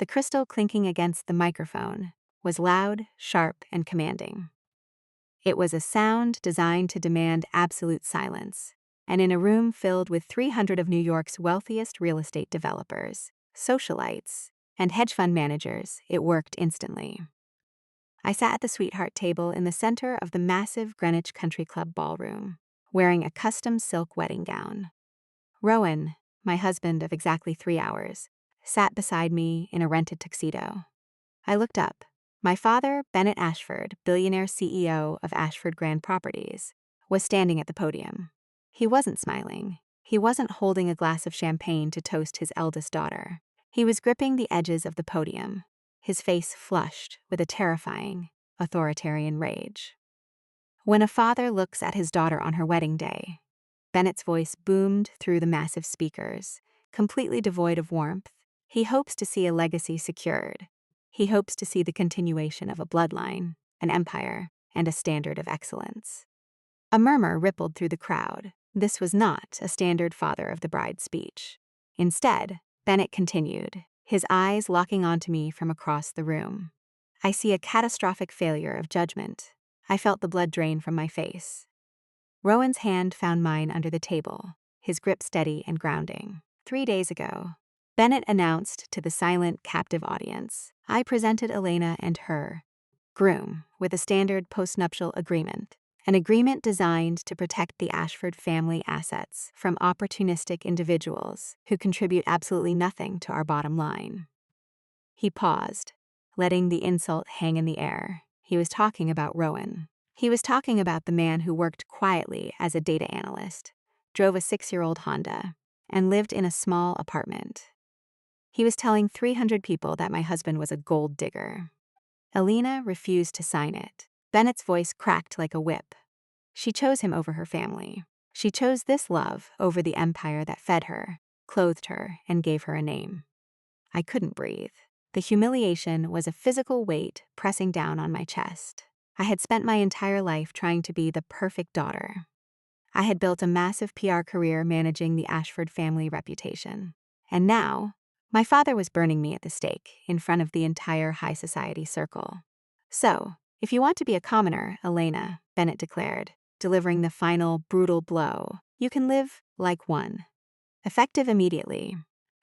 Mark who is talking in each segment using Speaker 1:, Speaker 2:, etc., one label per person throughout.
Speaker 1: The crystal clinking against the microphone was loud, sharp, and commanding. It was a sound designed to demand absolute silence, and in a room filled with 300 of New York's wealthiest real estate developers, socialites, and hedge fund managers, it worked instantly. I sat at the sweetheart table in the center of the massive Greenwich Country Club ballroom, wearing a custom silk wedding gown. Rowan, my husband of exactly 3 hours, sat beside me in a rented tuxedo. I looked up. My father, Bennett Ashford, billionaire CEO of Ashford Grand Properties, was standing at the podium. He wasn't smiling. He wasn't holding a glass of champagne to toast his eldest daughter. He was gripping the edges of the podium, his face flushed with a terrifying, authoritarian rage. When a father looks at his daughter on her wedding day, Bennett's voice boomed through the massive speakers, completely devoid of warmth. He hopes to see a legacy secured. He hopes to see the continuation of a bloodline, an empire, and a standard of excellence. A murmur rippled through the crowd. This was not a standard father of the bride speech. Instead, Bennett continued, his eyes locking onto me from across the room. I see a catastrophic failure of judgment. I felt the blood drain from my face. Rowan's hand found mine under the table, his grip steady and grounding. 3 days ago, Bennett announced to the silent, captive audience, I presented Elena and her groom with a standard postnuptial agreement, an agreement designed to protect the Ashford family assets from opportunistic individuals who contribute absolutely nothing to our bottom line. He paused, letting the insult hang in the air. He was talking about Rowan. He was talking about the man who worked quietly as a data analyst, drove a 6-year-old Honda, and lived in a small apartment. He was telling 300 people that my husband was a gold digger. Elena refused to sign it. Bennett's voice cracked like a whip. She chose him over her family. She chose this love over the empire that fed her, clothed her, and gave her a name. I couldn't breathe. The humiliation was a physical weight pressing down on my chest. I had spent my entire life trying to be the perfect daughter. I had built a massive PR career managing the Ashford family reputation. And now, my father was burning me at the stake in front of the entire high society circle. So, if you want to be a commoner, Elena, Bennett declared, delivering the final brutal blow, you can live like one. Effective immediately.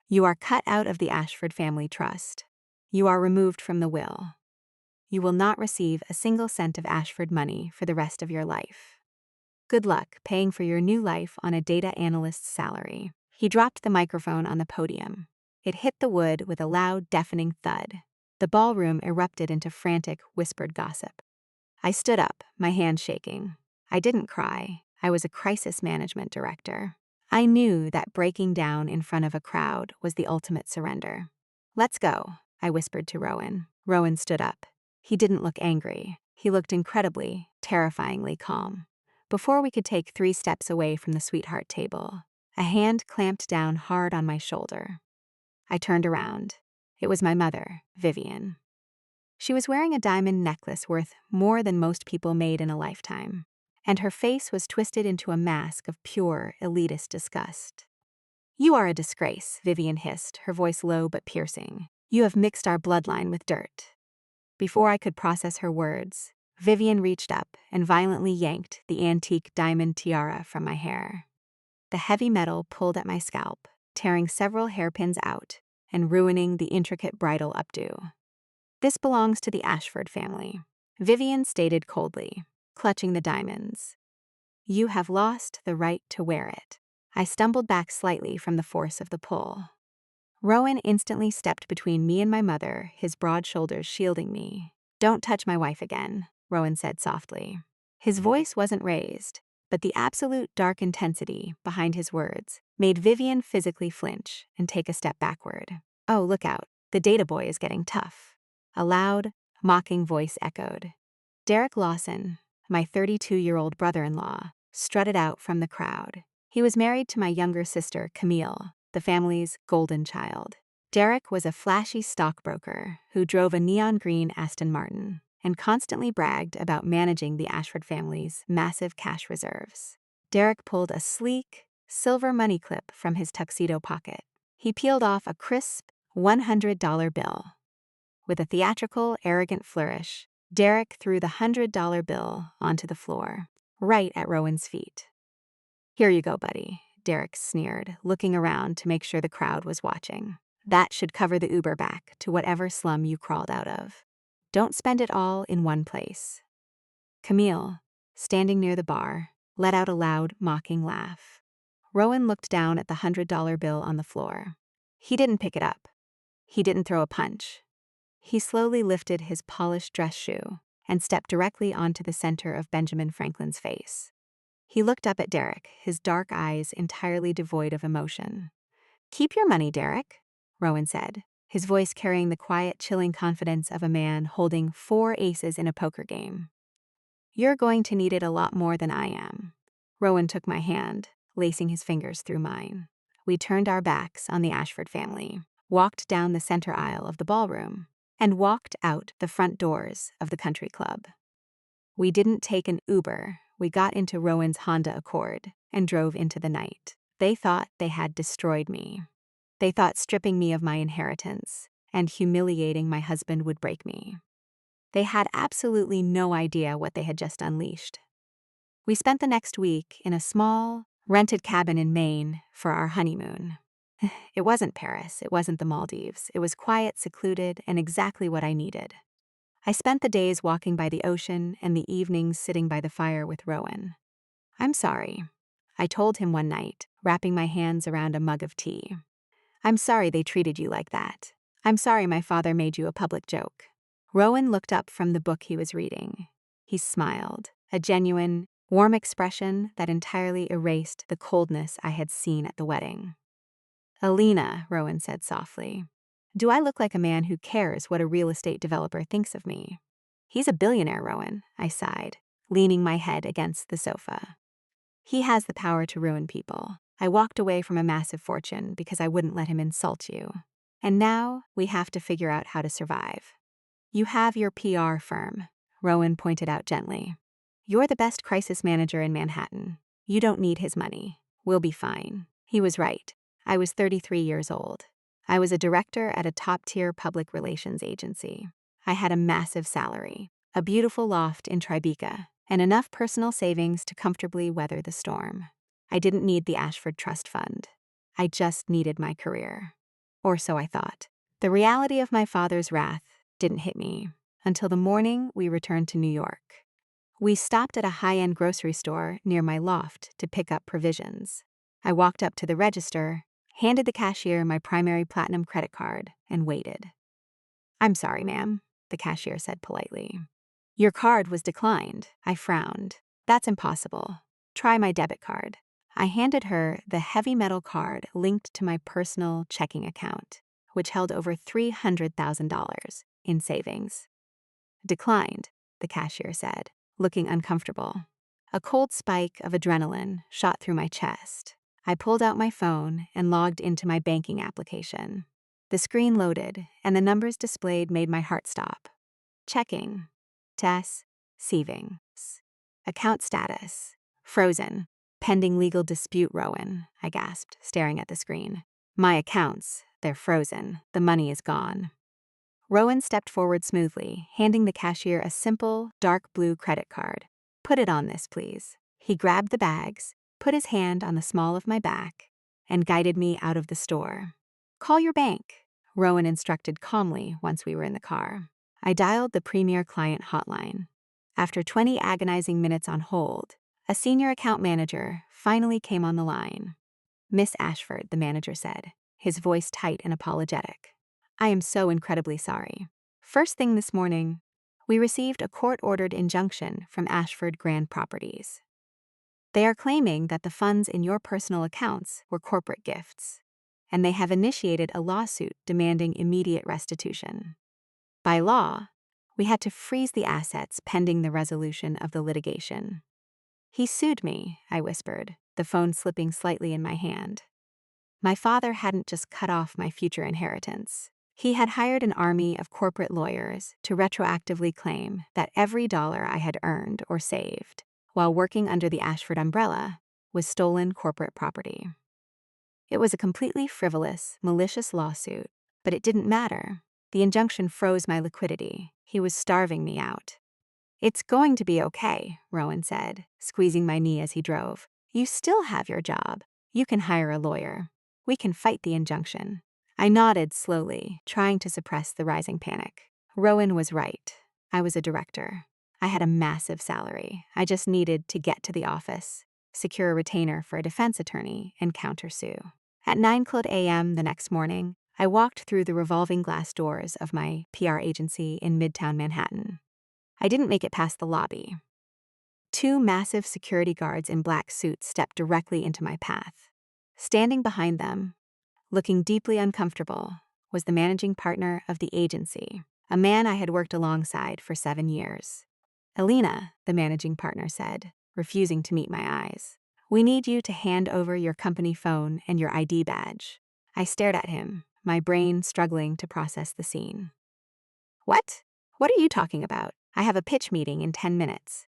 Speaker 1: You are cut out of the Ashford family trust. You are removed from the will. You will not receive a single cent of Ashford money for the rest of your life. Good luck paying for your new life on a data analyst's salary. He dropped the microphone on the podium. It hit the wood with a loud, deafening thud. The ballroom erupted into frantic, whispered gossip. I stood up, my hands shaking. I didn't cry. I was a crisis management director. I knew that breaking down in front of a crowd was the ultimate surrender. Let's go, I whispered to Rowan. Rowan stood up. He didn't look angry. He looked incredibly, terrifyingly calm. Before we could take 3 steps away from the sweetheart table, a hand clamped down hard on my shoulder. I turned around. It was my mother, Vivian. She was wearing a diamond necklace worth more than most people made in a lifetime, and her face was twisted into a mask of pure, elitist disgust. You are a disgrace, Vivian hissed, her voice low but piercing. You have mixed our bloodline with dirt. Before I could process her words, Vivian reached up and violently yanked the antique diamond tiara from my hair. The heavy metal pulled at my scalp, tearing several hairpins out and ruining the intricate bridal updo. This belongs to the Ashford family, Vivian stated coldly, clutching the diamonds. You have lost the right to wear it. I stumbled back slightly from the force of the pull. Rowan instantly stepped between me and my mother, his broad shoulders shielding me. Don't touch my wife again, Rowan said softly. His voice wasn't raised, but the absolute dark intensity behind his words made Vivian physically flinch and take a step backward. Oh, look out, the data boy is getting tough. A loud, mocking voice echoed. Derek Lawson, my 32-year-old brother-in-law, strutted out from the crowd. He was married to my younger sister, Camille, the family's golden child. Derek was a flashy stockbroker who drove a neon green Aston Martin and constantly bragged about managing the Ashford family's massive cash reserves. Derek pulled a sleek, silver money clip from his tuxedo pocket. He peeled off a crisp, $100 bill. With a theatrical, arrogant flourish, Derek threw the $100 bill onto the floor, right at Rowan's feet. "Here you go, buddy," Derek sneered, looking around to make sure the crowd was watching. "That should cover the Uber back to whatever slum you crawled out of. Don't spend it all in one place." Camille, standing near the bar, let out a loud, mocking laugh. Rowan looked down at the $100 bill on the floor. He didn't pick it up. He didn't throw a punch. He slowly lifted his polished dress shoe and stepped directly onto the center of Benjamin Franklin's face. He looked up at Derek, his dark eyes entirely devoid of emotion. "Keep your money, Derek," Rowan said, his voice carrying the quiet, chilling confidence of a man holding 4 aces in a poker game. "You're going to need it a lot more than I am." Rowan took my hand, lacing his fingers through mine. We turned our backs on the Ashford family, walked down the center aisle of the ballroom, and walked out the front doors of the country club. We didn't take an Uber. We got into Rowan's Honda Accord and drove into the night. They thought they had destroyed me. They thought stripping me of my inheritance and humiliating my husband would break me. They had absolutely no idea what they had just unleashed. We spent the next week in a small, rented cabin in Maine for our honeymoon. It wasn't Paris, it wasn't the Maldives. It was quiet, secluded, and exactly what I needed. I spent the days walking by the ocean and the evenings sitting by the fire with Rowan. "I'm sorry," I told him one night, wrapping my hands around a mug of tea. "I'm sorry they treated you like that. I'm sorry my father made you a public joke." Rowan looked up from the book he was reading. He smiled, a genuine, warm expression that entirely erased the coldness I had seen at the wedding. "Elena," Rowan said softly, "do I look like a man who cares what a real estate developer thinks of me?" "He's a billionaire, Rowan," I sighed, leaning my head against the sofa. "He has the power to ruin people. I walked away from a massive fortune because I wouldn't let him insult you. And now we have to figure out how to survive." "You have your PR firm," Rowan pointed out gently. "You're the best crisis manager in Manhattan. You don't need his money. We'll be fine." He was right. I was 33 years old. I was a director at a top-tier public relations agency. I had a massive salary, a beautiful loft in Tribeca, and enough personal savings to comfortably weather the storm. I didn't need the Ashford Trust Fund. I just needed my career. Or so I thought. The reality of my father's wrath didn't hit me until the morning we returned to New York. We stopped at a high-end grocery store near my loft to pick up provisions. I walked up to the register, handed the cashier my primary platinum credit card, and waited. "I'm sorry, ma'am," the cashier said politely. "Your card was declined." I frowned. "That's impossible. Try my debit card." I handed her the heavy metal card linked to my personal checking account, which held over $300,000 in savings. "Declined," the cashier said, looking uncomfortable. A cold spike of adrenaline shot through my chest. I pulled out my phone and logged into my banking application. The screen loaded, and the numbers displayed made my heart stop. Checking. Tess. Savings. Account status. Frozen. Pending legal dispute, Rowan, I gasped, staring at the screen. "My accounts, they're frozen. The money is gone." Rowan stepped forward smoothly, handing the cashier a simple, dark blue credit card. "Put it on this, please." He grabbed the bags, put his hand on the small of my back, and guided me out of the store. "Call your bank," Rowan instructed calmly once we were in the car. I dialed the Premier Client hotline. After 20 agonizing minutes on hold, a senior account manager finally came on the line. "Miss Ashford," the manager said, his voice tight and apologetic. "I am so incredibly sorry. First thing this morning, we received a court-ordered injunction from Ashford Grand Properties. They are claiming that the funds in your personal accounts were corporate gifts, and they have initiated a lawsuit demanding immediate restitution. By law, we had to freeze the assets pending the resolution of the litigation." "He sued me," I whispered, the phone slipping slightly in my hand. My father hadn't just cut off my future inheritance. He had hired an army of corporate lawyers to retroactively claim that every dollar I had earned or saved while working under the Ashford umbrella was stolen corporate property. It was a completely frivolous, malicious lawsuit, But it didn't matter. The injunction froze my liquidity. He was starving me out. "It's going to be okay," Rowan said, squeezing my knee as he drove. "You still have your job. You can hire a lawyer. We can fight the injunction." I nodded slowly, trying to suppress the rising panic. Rowan was right. I was a director. I had a massive salary. I just needed to get to the office, secure a retainer for a defense attorney, and countersue. At 9 a.m. the next morning, I walked through the revolving glass doors of my PR agency in Midtown Manhattan. I didn't make it past the lobby. 2 massive security guards in black suits stepped directly into my path. Standing behind them, looking deeply uncomfortable, was the managing partner of the agency, a man I had worked alongside for 7 years. "Elena," the managing partner said, refusing to meet my eyes. "We need you to hand over your company phone and your ID badge." I stared at him, my brain struggling to process the scene. "What? What are you talking about? I have a pitch meeting in 10 minutes.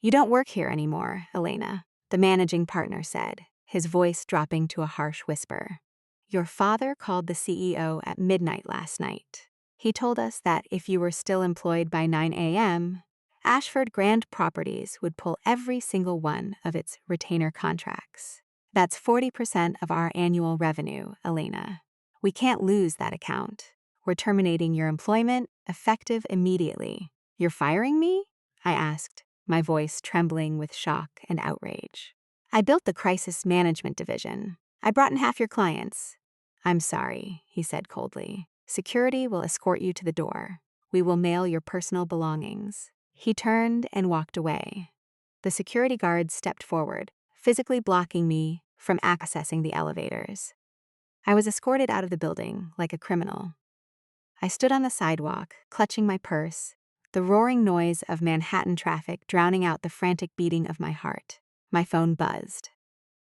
Speaker 1: "You don't work here anymore, Elena," the managing partner said, his voice dropping to a harsh whisper. "Your father called the CEO at midnight last night. He told us that if you were still employed by 9 a.m., Ashford Grand Properties would pull every single one of its retainer contracts. That's 40% of our annual revenue, Elena. We can't lose that account. We're terminating your employment, effective immediately." "You're firing me?" I asked, my voice trembling with shock and outrage. "I built the crisis management division. I brought in half your clients." "I'm sorry," he said coldly. "Security will escort you to the door. We will mail your personal belongings." He turned and walked away. The security guards stepped forward, physically blocking me from accessing the elevators. I was escorted out of the building like a criminal. I stood on the sidewalk, clutching my purse, the roaring noise of Manhattan traffic drowning out the frantic beating of my heart. My phone buzzed.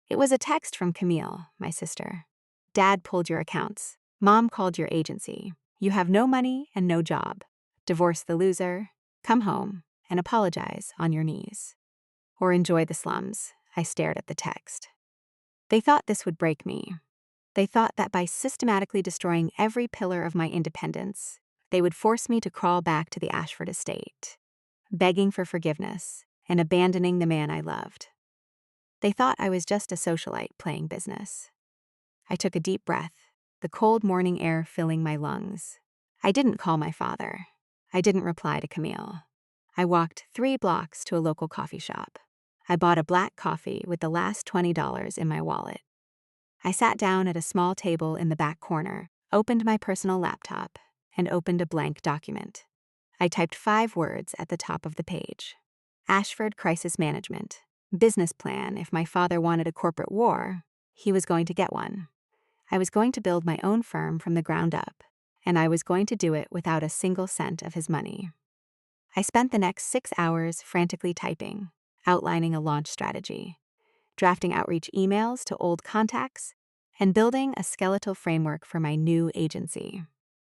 Speaker 1: It was a text from Camille, my sister. "Dad pulled your accounts. Mom called your agency. You have no money and no job. Divorce the loser, come home, and apologize on your knees. Or enjoy the slums." I stared at the text. They thought this would break me. They thought that by systematically destroying every pillar of my independence, they would force me to crawl back to the Ashford estate, begging for forgiveness and abandoning the man I loved. They thought I was just a socialite playing business. I took a deep breath, the cold morning air filling my lungs. I didn't call my father. I didn't reply to Camille. I walked 3 blocks to a local coffee shop. I bought a black coffee with the last $20 in my wallet. I sat down at a small table in the back corner, opened my personal laptop, and opened a blank document. I typed 5 words at the top of the page. Ashford Crisis Management. Business plan. If my father wanted a corporate war, he was going to get one. I was going to build my own firm from the ground up, and I was going to do it without a single cent of his money. I spent the next 6 hours frantically typing, outlining a launch strategy, drafting outreach emails to old contacts, and building a skeletal framework for my new agency.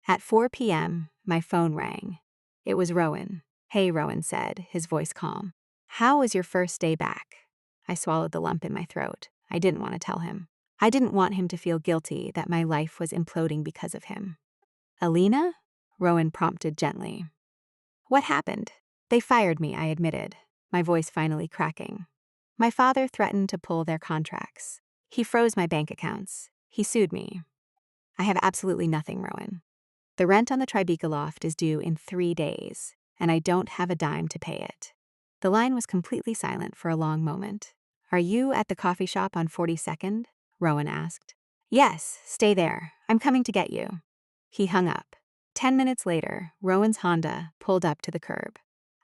Speaker 1: At 4 p.m., my phone rang. It was Rowan. "Hey," Rowan said, his voice calm. "How was your first day back?" I swallowed the lump in my throat. I didn't want to tell him. I didn't want him to feel guilty that my life was imploding because of him. "Elena?" Rowan prompted gently. "What happened?" "They fired me," I admitted, my voice finally cracking. "My father threatened to pull their contracts. He froze my bank accounts. He sued me. I have absolutely nothing, Rowan. The rent on the Tribeca loft is due in 3 days, and I don't have a dime to pay it." The line was completely silent for a long moment. "Are you at the coffee shop on 42nd? Rowan asked. "Yes, stay there. I'm coming to get you." He hung up. 10 minutes later, Rowan's Honda pulled up to the curb.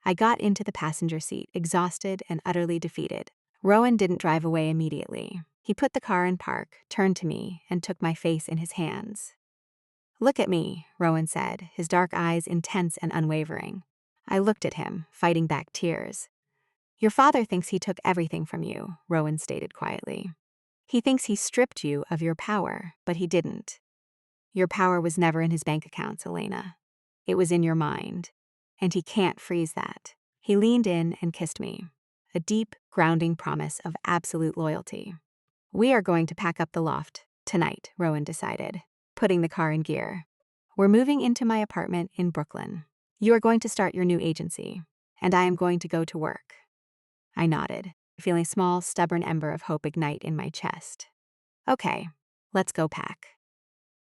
Speaker 1: I got into the passenger seat, exhausted and utterly defeated. Rowan didn't drive away immediately. He put the car in park, turned to me, and took my face in his hands. "Look at me," Rowan said, his dark eyes intense and unwavering. I looked at him, fighting back tears. "Your father thinks he took everything from you," Rowan stated quietly. "He thinks he stripped you of your power, but he didn't. Your power was never in his bank accounts, Elena. It was in your mind, and he can't freeze that." He leaned in and kissed me, a deep, grounding promise of absolute loyalty. "We are going to pack up the loft tonight," Rowan decided, putting the car in gear. We're moving into my apartment in Brooklyn. You are going to start your new agency, and I am going to go to work." I nodded, feeling a small, stubborn ember of hope ignite in my chest. "Okay, let's go pack."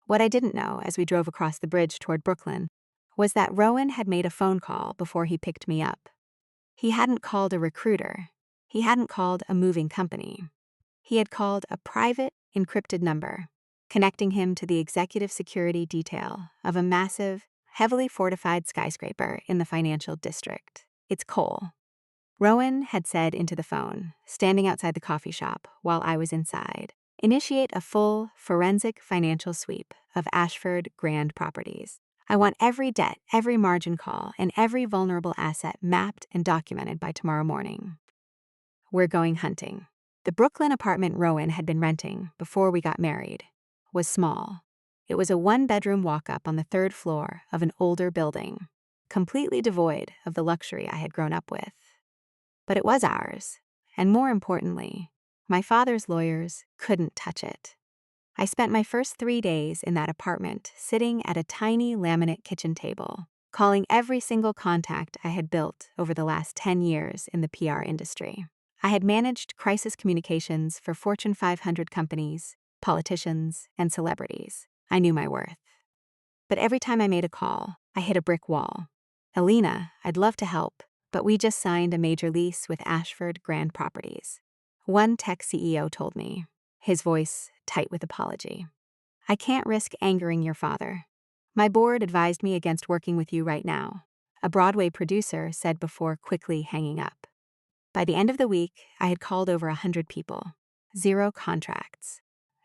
Speaker 1: What I didn't know as we drove across the bridge toward Brooklyn was that Rowan had made a phone call before he picked me up. He hadn't called a recruiter. He hadn't called a moving company. He had called a private, encrypted number, connecting him to the executive security detail of a massive, heavily fortified skyscraper in the financial district. "It's Cole," Rowan had said into the phone, standing outside the coffee shop while I was inside. "Initiate a full, forensic financial sweep of Ashford Grand Properties. I want every debt, every margin call, and every vulnerable asset mapped and documented by tomorrow morning. We're going hunting." The Brooklyn apartment Rowan had been renting before we got married was small. It was a one-bedroom walk-up on the 3rd floor of an older building, completely devoid of the luxury I had grown up with. But it was ours, and more importantly, my father's lawyers couldn't touch it. I spent my first 3 days in that apartment sitting at a tiny laminate kitchen table, calling every single contact I had built over the last 10 years in the PR industry. I had managed crisis communications for Fortune 500 companies, politicians, and celebrities. I knew my worth. But every time I made a call, I hit a brick wall. "Elena, I'd love to help, but we just signed a major lease with Ashford Grand Properties," one tech CEO told me, his voice tight with apology. "I can't risk angering your father. My board advised me against working with you right now," a Broadway producer said before quickly hanging up. By the end of the week, I had called over 100 people. 0 contracts.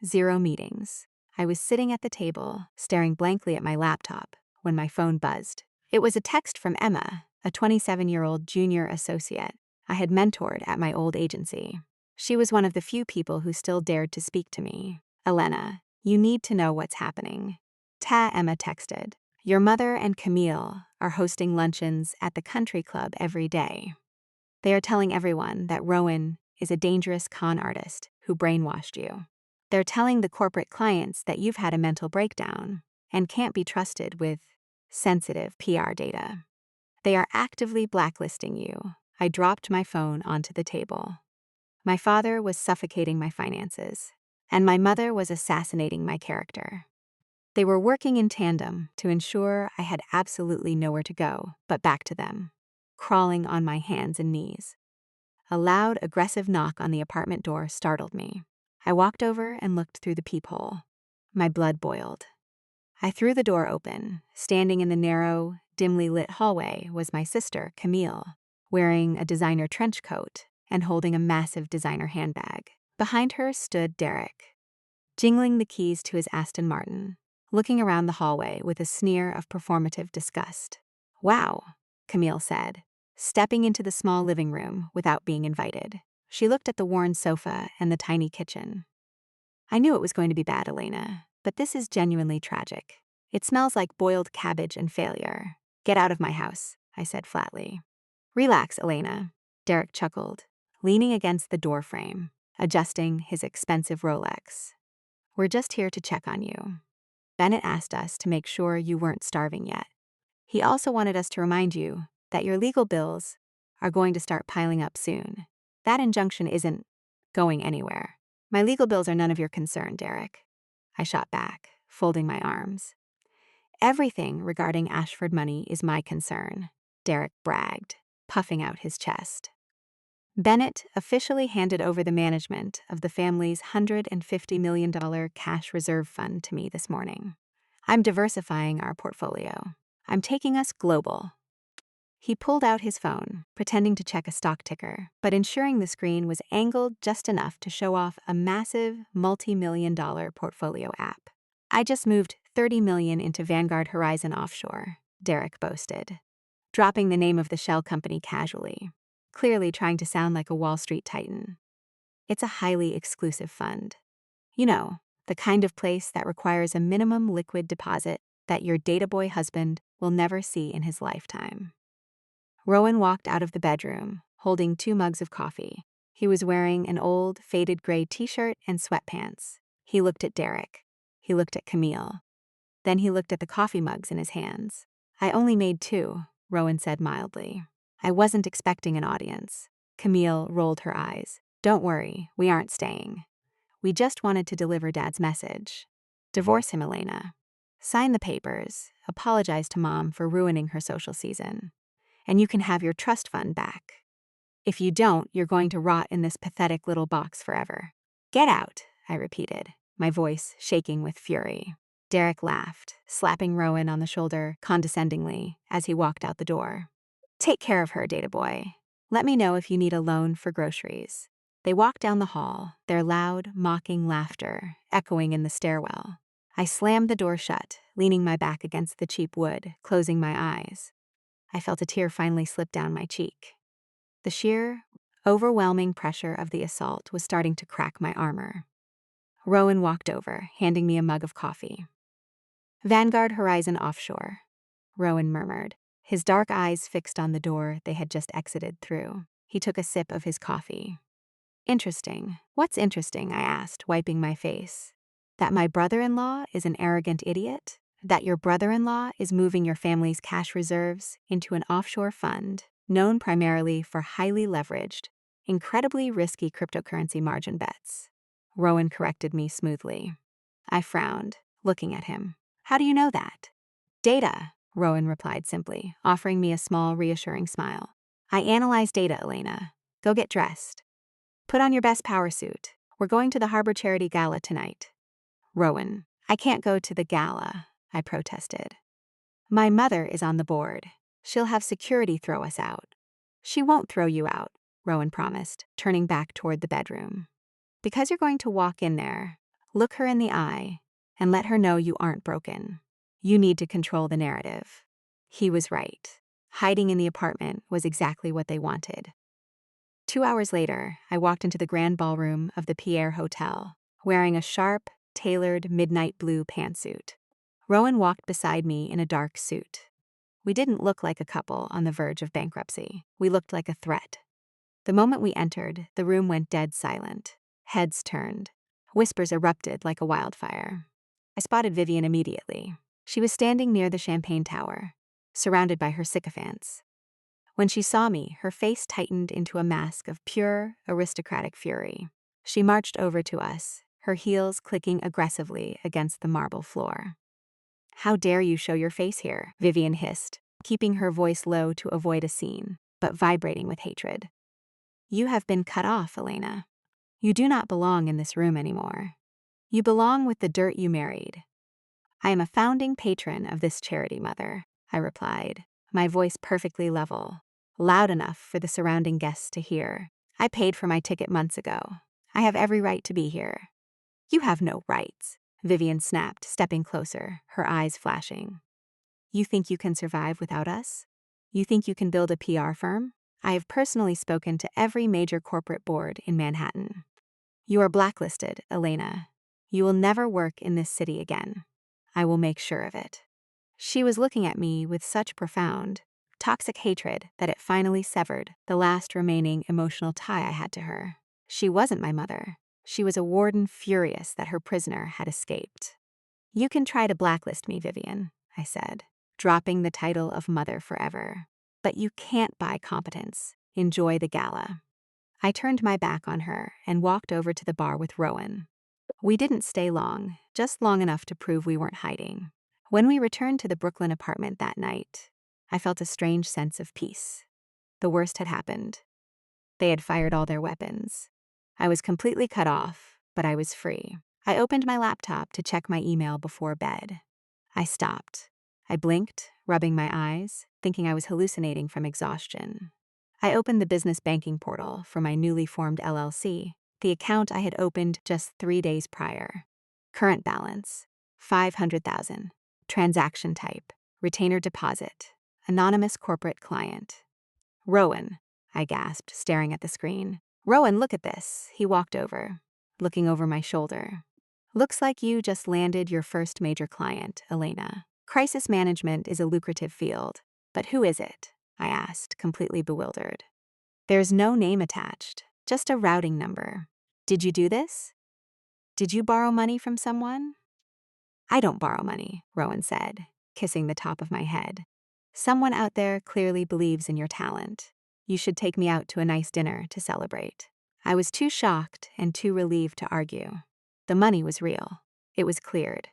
Speaker 1: 0 meetings. I was sitting at the table, staring blankly at my laptop, when my phone buzzed. It was a text from Emma, a 27-year-old junior associate I had mentored at my old agency. She was one of the few people who still dared to speak to me. "Elena, you need to know what's happening." Emma texted. "Your mother and Camille are hosting luncheons at the country club every day. They are telling everyone that Rowan is a dangerous con artist who brainwashed you. They're telling the corporate clients that you've had a mental breakdown and can't be trusted with sensitive PR data. They are actively blacklisting you." I dropped my phone onto the table. My father was suffocating my finances, and my mother was assassinating my character. They were working in tandem to ensure I had absolutely nowhere to go but back to them, crawling on my hands and knees. A loud, aggressive knock on the apartment door startled me. I walked over and looked through the peephole. My blood boiled. I threw the door open. Standing in the narrow, dimly lit hallway was my sister, Camille, wearing a designer trench coat and holding a massive designer handbag. Behind her stood Derek, jingling the keys to his Aston Martin, looking around the hallway with a sneer of performative disgust. "Wow," Camille said, stepping into the small living room without being invited. She looked at the worn sofa and the tiny kitchen. "I knew it was going to be bad, Elena, but this is genuinely tragic. It smells like boiled cabbage and failure. Get out of my house," I said flatly. "Relax, Elena," Derek chuckled, leaning against the door frame, adjusting his expensive Rolex. "We're just here to check on you. Bennett asked us to make sure you weren't starving yet. He also wanted us to remind you that your legal bills are going to start piling up soon. That injunction isn't going anywhere." "My legal bills are none of your concern, Derek," I shot back, folding my arms. "Everything regarding Ashford money is my concern," Derek bragged, puffing out his chest. Bennett officially handed over the management of the family's $150 million cash reserve fund to me this morning. "I'm diversifying our portfolio. I'm taking us global." He pulled out his phone, pretending to check a stock ticker, but ensuring the screen was angled just enough to show off a massive, multi-million-dollar portfolio app. "I just moved $30 million into Vanguard Horizon Offshore," Derek boasted, dropping the name of the shell company casually, clearly trying to sound like a Wall Street titan. "It's a highly exclusive fund. You know, the kind of place that requires a minimum liquid deposit that your data boy husband will never see in his lifetime." Rowan walked out of the bedroom, holding 2 mugs of coffee. He was wearing an old, faded gray t-shirt and sweatpants. He looked at Derek. He looked at Camille. Then he looked at the coffee mugs in his hands. I only made 2, Rowan said mildly. I wasn't expecting an audience. Camille rolled her eyes. Don't worry, we aren't staying. We just wanted to deliver Dad's message. Divorce him, Elena. Sign the papers, apologize to Mom for ruining her social season. And you can have your trust fund back. If you don't, you're going to rot in this pathetic little box forever. Get out, I repeated, my voice shaking with fury. Derek laughed, slapping Rowan on the shoulder condescendingly as he walked out the door. Take care of her, data boy. Let me know if you need a loan for groceries. They walked down the hall, their loud, mocking laughter echoing in the stairwell. I slammed the door shut, leaning my back against the cheap wood, closing my eyes. I felt a tear finally slip down my cheek. The sheer, overwhelming pressure of the assault was starting to crack my armor. Rowan walked over, handing me a mug of coffee. Vanguard Horizon Offshore, Rowan murmured, his dark eyes fixed on the door they had just exited through. He took a sip of his coffee. Interesting. What's interesting? I asked, wiping my face. That my brother-in-law is an arrogant idiot? That your brother-in-law is moving your family's cash reserves into an offshore fund known primarily for highly leveraged, incredibly risky cryptocurrency margin bets? Rowan corrected me smoothly. I frowned, looking at him. How do you know that? Data, Rowan replied simply, offering me a small, reassuring smile. I analyze data, Elena. Go get dressed. Put on your best power suit. We're going to the Harbor Charity Gala tonight. Rowan, I can't go to the gala, I protested. My mother is on the board. She'll have security throw us out. She won't throw you out, Rowan promised, turning back toward the bedroom. Because you're going to walk in there, look her in the eye, and let her know you aren't broken. You need to control the narrative. He was right. Hiding in the apartment was exactly what they wanted. 2 hours later, I walked into the grand ballroom of the Pierre Hotel, wearing a sharp, tailored midnight blue pantsuit. Rowan walked beside me in a dark suit. We didn't look like a couple on the verge of bankruptcy. We looked like a threat. The moment we entered, the room went dead silent. Heads turned. Whispers erupted like a wildfire. I spotted Vivian immediately. She was standing near the champagne tower, surrounded by her sycophants. When she saw me, her face tightened into a mask of pure, aristocratic fury. She marched over to us, her heels clicking aggressively against the marble floor. How dare you show your face here, Vivian hissed, keeping her voice low to avoid a scene, but vibrating with hatred. You have been cut off, Elena. You do not belong in this room anymore. You belong with the dirt you married. I am a founding patron of this charity, Mother, I replied, my voice perfectly level, loud enough for the surrounding guests to hear. I paid for my ticket months ago. I have every right to be here. You have no rights, Vivian snapped, stepping closer, her eyes flashing. You think you can survive without us? You think you can build a PR firm? I have personally spoken to every major corporate board in Manhattan. You are blacklisted, Elena. You will never work in this city again. I will make sure of it. She was looking at me with such profound, toxic hatred that it finally severed the last remaining emotional tie I had to her. She wasn't my mother. She was a warden furious that her prisoner had escaped. You can try to blacklist me, Vivian, I said, dropping the title of mother forever. But you can't buy competence. Enjoy the gala. I turned my back on her and walked over to the bar with Rowan. We didn't stay long, just long enough to prove we weren't hiding. When we returned to the Brooklyn apartment that night, I felt a strange sense of peace. The worst had happened. They had fired all their weapons. I was completely cut off, but I was free. I opened my laptop to check my email before bed. I stopped. I blinked, rubbing my eyes, thinking I was hallucinating from exhaustion. I opened the business banking portal for my newly formed LLC, the account I had opened just 3 days prior. Current balance, $500,000. Transaction type, retainer deposit, anonymous corporate client. Rowan, I gasped, staring at the screen. Rowan, look at this. He walked over, looking over my shoulder. Looks like you just landed your first major client, Elena. Crisis management is a lucrative field, but who is it? I asked, completely bewildered. There's no name attached, just a routing number. Did you do this? Did you borrow money from someone? I don't borrow money, Rowan said, kissing the top of my head. Someone out there clearly believes in your talent. You should take me out to a nice dinner to celebrate. I was too shocked and too relieved to argue. The money was real. It was cleared.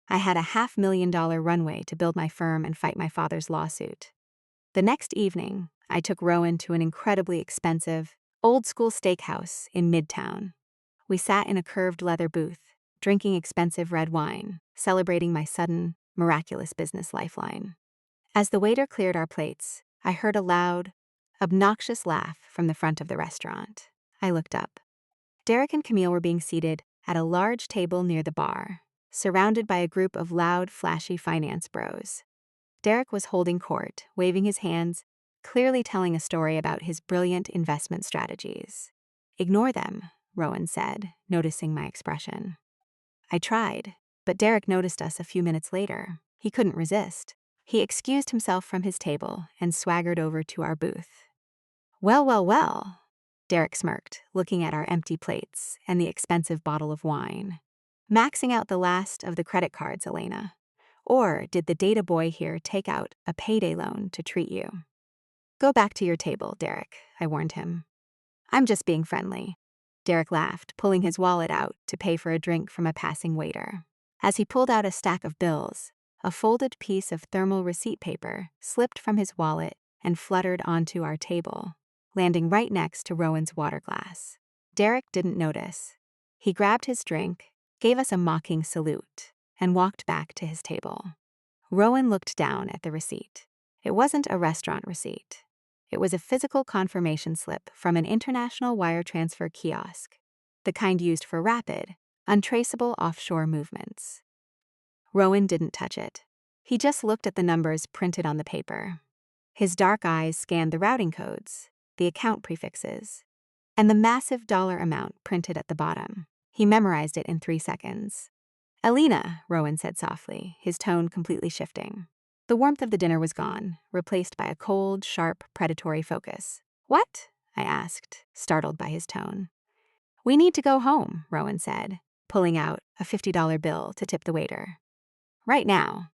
Speaker 1: I had a $500,000 runway to build my firm and fight my father's lawsuit. The next evening, I took Rowan to an incredibly expensive, old-school steakhouse in Midtown. We sat in a curved leather booth, drinking expensive red wine, celebrating my sudden, miraculous business lifeline. As the waiter cleared our plates, I heard a loud, obnoxious laugh from the front of the restaurant. I looked up. Derek and Camille were being seated at a large table near the bar, surrounded by a group of loud, flashy finance bros. Derek was holding court, waving his hands, clearly telling a story about his brilliant investment strategies. Ignore them, Rowan said, noticing my expression. I tried, but Derek noticed us a few minutes later. He couldn't resist. He excused himself from his table and swaggered over to our booth. Well, well, well, Derek smirked, looking at our empty plates and the expensive bottle of wine. Maxing out the last of the credit cards, Elena. Or did the data boy here take out a payday loan to treat you? Go back to your table, Derek, I warned him. I'm just being friendly. Derek laughed, pulling his wallet out to pay for a drink from a passing waiter. As he pulled out a stack of bills, a folded piece of thermal receipt paper slipped from his wallet and fluttered onto our table, landing right next to Rowan's water glass. Derek didn't notice. He grabbed his drink, gave us a mocking salute, and walked back to his table. Rowan looked down at the receipt. It wasn't a restaurant receipt. It was a physical confirmation slip from an international wire transfer kiosk, the kind used for rapid, untraceable offshore movements. Rowan didn't touch it. He just looked at the numbers printed on the paper. His dark eyes scanned the routing codes, the account prefixes, and the massive dollar amount printed at the bottom. He memorized it in 3 seconds. Elena, Rowan said softly, his tone completely shifting. The warmth of the dinner was gone, replaced by a cold, sharp, predatory focus. What? I asked, startled by his tone. We need to go home, Rowan said, pulling out a $50 bill to tip the waiter. Right now.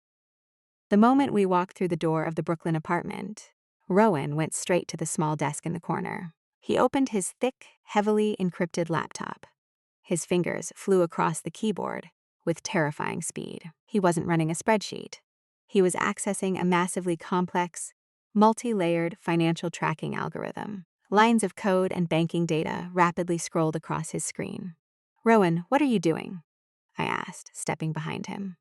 Speaker 1: The moment we walked through the door of the Brooklyn apartment, Rowan went straight to the small desk in the corner. He opened his thick, heavily encrypted laptop. His fingers flew across the keyboard with terrifying speed. He wasn't running a spreadsheet. He was accessing a massively complex, multi-layered financial tracking algorithm. Lines of code and banking data rapidly scrolled across his screen. Rowan, what are you doing? I asked, stepping behind him.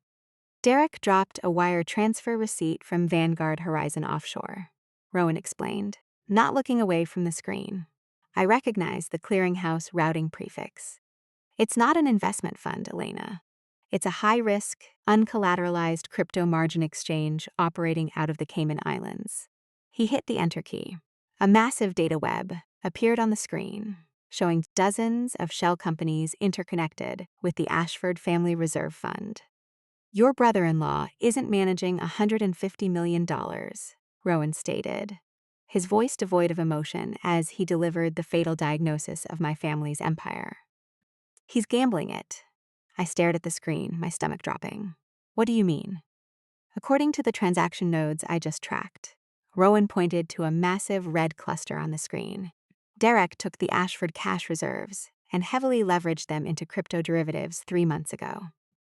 Speaker 1: Derek dropped a wire transfer receipt from Vanguard Horizon Offshore, Rowan explained, not looking away from the screen. I recognized the clearinghouse routing prefix. It's not an investment fund, Elena. It's a high-risk, uncollateralized crypto margin exchange operating out of the Cayman Islands. He hit the enter key. A massive data web appeared on the screen, showing dozens of shell companies interconnected with the Ashford Family Reserve Fund. Your brother-in-law isn't managing $150 million, Rowan stated, his voice devoid of emotion as he delivered the fatal diagnosis of my family's empire. He's gambling it. I stared at the screen, my stomach dropping. What do you mean? According to the transaction nodes I just tracked, Rowan pointed to a massive red cluster on the screen. Derek took the Ashford cash reserves and heavily leveraged them into crypto derivatives 3 months ago.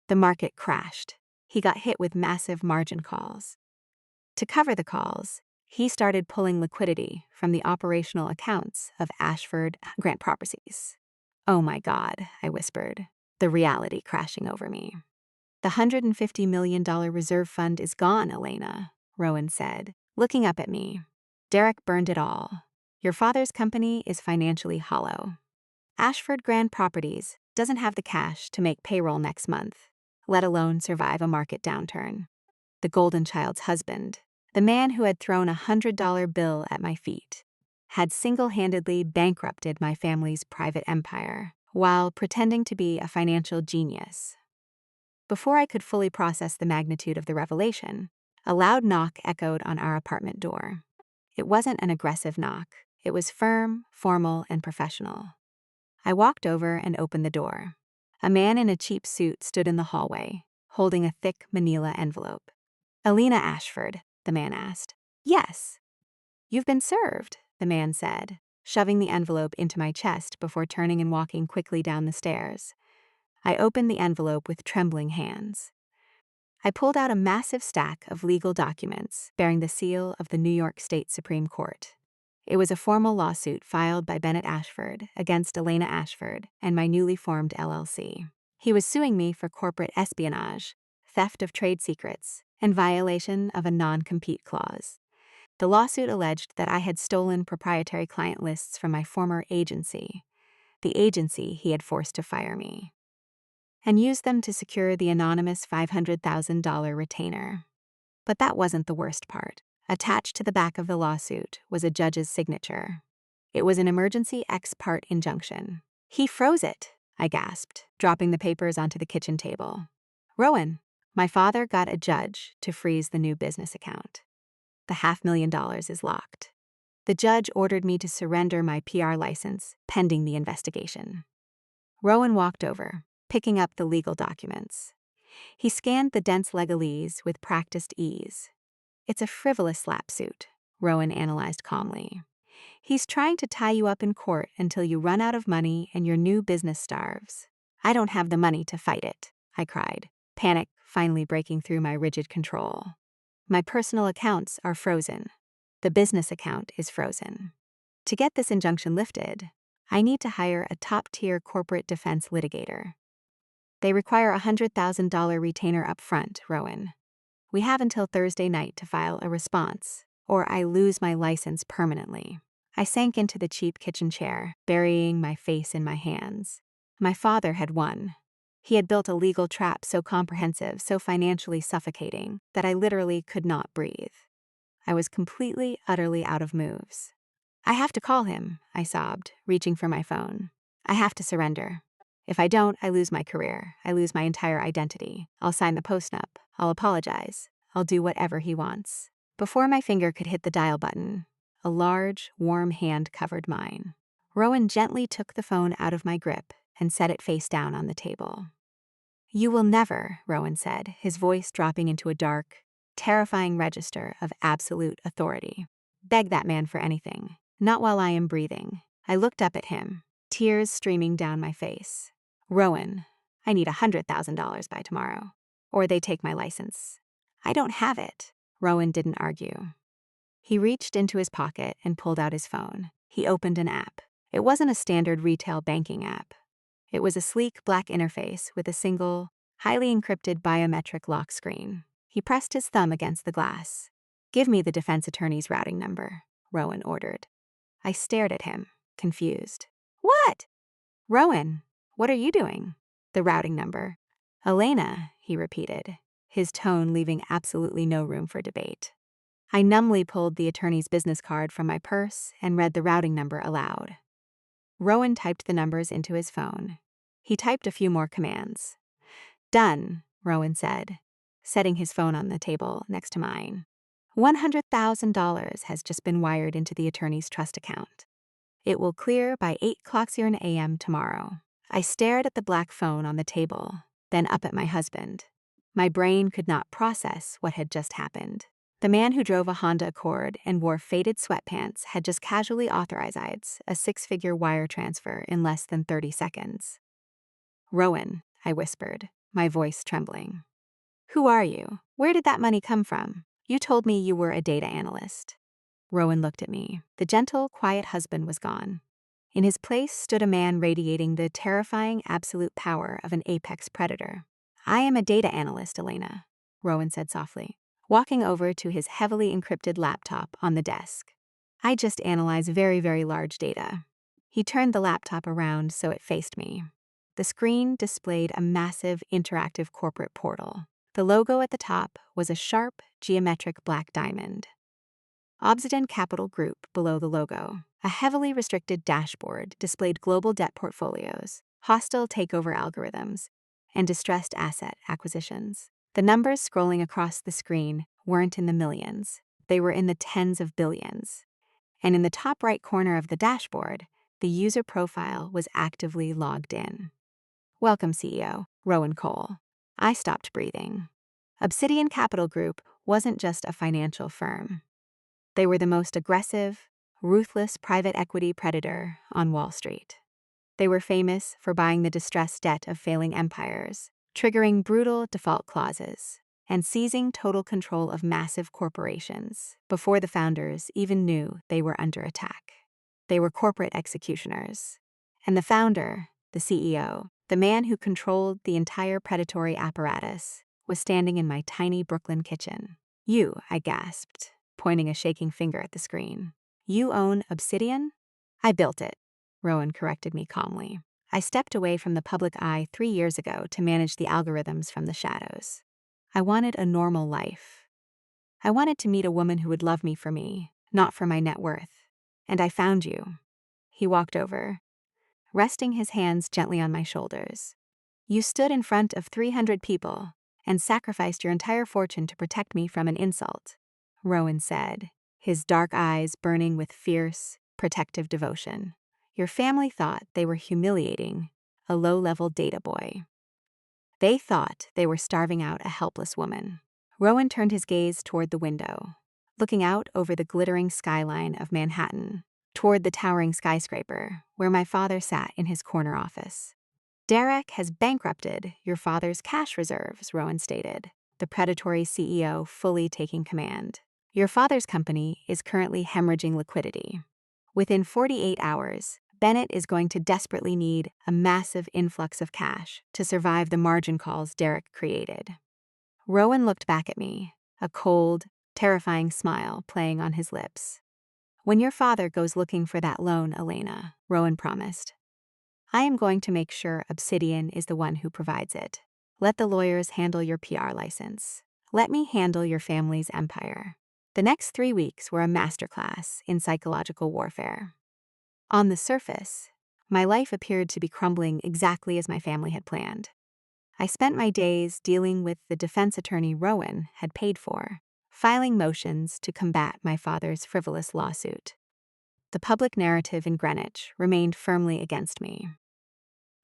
Speaker 1: The market crashed. He got hit with massive margin calls. To cover the calls, he started pulling liquidity from the operational accounts of Ashford Grant Properties. Oh my God, I whispered, the reality crashing over me. The $150 million reserve fund is gone, Elena, Rowan said, looking up at me. Derek burned it all. Your father's company is financially hollow. Ashford Grant Properties doesn't have the cash to make payroll next month, let alone survive a market downturn. The golden child's husband, the man who had thrown a $100 bill at my feet, had single-handedly bankrupted my family's private empire while pretending to be a financial genius. Before I could fully process the magnitude of the revelation, a loud knock echoed on our apartment door. It wasn't an aggressive knock. It was firm, formal, and professional. I walked over and opened the door. A man in a cheap suit stood in the hallway, holding a thick manila envelope. "Elena Ashford," the man asked. "Yes." "You've been served," the man said, shoving the envelope into my chest before turning and walking quickly down the stairs. I opened the envelope with trembling hands. I pulled out a massive stack of legal documents bearing the seal of the New York State Supreme Court. It was a formal lawsuit filed by Bennett Ashford against Elena Ashford and my newly formed LLC. He was suing me for corporate espionage, theft of trade secrets, and violation of a non-compete clause. The lawsuit alleged that I had stolen proprietary client lists from my former agency, the agency he had forced to fire me, and used them to secure the anonymous $500,000 retainer. But that wasn't the worst part. Attached to the back of the lawsuit was a judge's signature. It was an emergency ex parte injunction. "He froze it," I gasped, dropping the papers onto the kitchen table. "Rowan, my father got a judge to freeze the new business account. The $500,000 is locked. The judge ordered me to surrender my PR license pending the investigation." Rowan walked over, picking up the legal documents. He scanned the dense legalese with practiced ease. "It's a frivolous slap suit," Rowan analyzed calmly. "He's trying to tie you up in court until you run out of money and your new business starves." "I don't have the money to fight it," I cried, panic finally breaking through my rigid control. "My personal accounts are frozen. The business account is frozen. To get this injunction lifted, I need to hire a top-tier corporate defense litigator. They require a $100,000 retainer up front, Rowan. We have until Thursday night to file a response, or I lose my license permanently." I sank into the cheap kitchen chair, burying my face in my hands. My father had won. He had built a legal trap so comprehensive, so financially suffocating, that I literally could not breathe. I was completely, utterly out of moves. "I have to call him," I sobbed, reaching for my phone. "I have to surrender. If I don't, I lose my career. I lose my entire identity. I'll sign the postnup. I'll apologize. I'll do whatever he wants." Before my finger could hit the dial button, a large, warm hand covered mine. Rowan gently took the phone out of my grip and set it face down on the table. "You will never," Rowan said, his voice dropping into a dark, terrifying register of absolute authority, "beg that man for anything. Not while I am breathing." I looked up at him, tears streaming down my face. "Rowan, I need $100,000 by tomorrow, or they take my license." "I don't have it." Rowan didn't argue. He reached into his pocket and pulled out his phone. He opened an app. It wasn't a standard retail banking app. It was a sleek black interface with a single, highly encrypted biometric lock screen. He pressed his thumb against the glass. "Give me the defense attorney's routing number," Rowan ordered. I stared at him, confused. "What?" "Rowan, what are you doing?" "The routing number." "Elena," he repeated, his tone leaving absolutely no room for debate. I numbly pulled the attorney's business card from my purse and read the routing number aloud. Rowan typed the numbers into his phone. He typed a few more commands. "Done," Rowan said, setting his phone on the table next to mine. $100,000 has just been wired into the attorney's trust account. It will clear by 8:00 a.m. tomorrow. I stared at the black phone on the table, then up at my husband. My brain could not process what had just happened. The man who drove a Honda Accord and wore faded sweatpants had just casually authorized a six-figure wire transfer in less than 30 seconds. "Rowan," I whispered, my voice trembling. "Who are you? Where did that money come from? You told me you were a data analyst." Rowan looked at me. The gentle, quiet husband was gone. In his place stood a man radiating the terrifying absolute power of an apex predator. "I am a data analyst, Elena," Rowan said softly, walking over to his heavily encrypted laptop on the desk. "I just analyze very, very large data." He turned the laptop around so it faced me. The screen displayed a massive interactive corporate portal. The logo at the top was a sharp, geometric black diamond. Obsidian Capital Group below the logo. A heavily restricted dashboard displayed global debt portfolios, hostile takeover algorithms, and distressed asset acquisitions. The numbers scrolling across the screen weren't in the millions. They were in the tens of billions. And in the top right corner of the dashboard, the user profile was actively logged in. "Welcome, CEO, Rowan Cole." I stopped breathing. Obsidian Capital Group wasn't just a financial firm. They were the most aggressive, ruthless private equity predator on Wall Street. They were famous for buying the distressed debt of failing empires, triggering brutal default clauses, and seizing total control of massive corporations before the founders even knew they were under attack. They were corporate executioners. And the founder, the CEO, the man who controlled the entire predatory apparatus, was standing in my tiny Brooklyn kitchen. "You," I gasped, pointing a shaking finger at the screen. "You own Obsidian?" "I built it," Rowan corrected me calmly. "I stepped away from the public eye 3 years ago to manage the algorithms from the shadows. I wanted a normal life. I wanted to meet a woman who would love me for me, not for my net worth. And I found you." He walked over, resting his hands gently on my shoulders. "You stood in front of 300 people and sacrificed your entire fortune to protect me from an insult," Rowan said, his dark eyes burning with fierce, protective devotion. "Your family thought they were humiliating a low-level data boy. They thought they were starving out a helpless woman." Rowan turned his gaze toward the window, looking out over the glittering skyline of Manhattan, toward the towering skyscraper where my father sat in his corner office. "Derek has bankrupted your father's cash reserves," Rowan stated, the predatory CEO fully taking command. "Your father's company is currently hemorrhaging liquidity. Within 48 hours, Bennett is going to desperately need a massive influx of cash to survive the margin calls Derek created." Rowan looked back at me, a cold, terrifying smile playing on his lips. "When your father goes looking for that loan, Elena," Rowan promised, "I am going to make sure Obsidian is the one who provides it. Let the lawyers handle your PR license. Let me handle your family's empire." The next 3 weeks were a masterclass in psychological warfare. On the surface, my life appeared to be crumbling exactly as my family had planned. I spent my days dealing with the defense attorney Rowan had paid for, filing motions to combat my father's frivolous lawsuit. The public narrative in Greenwich remained firmly against me.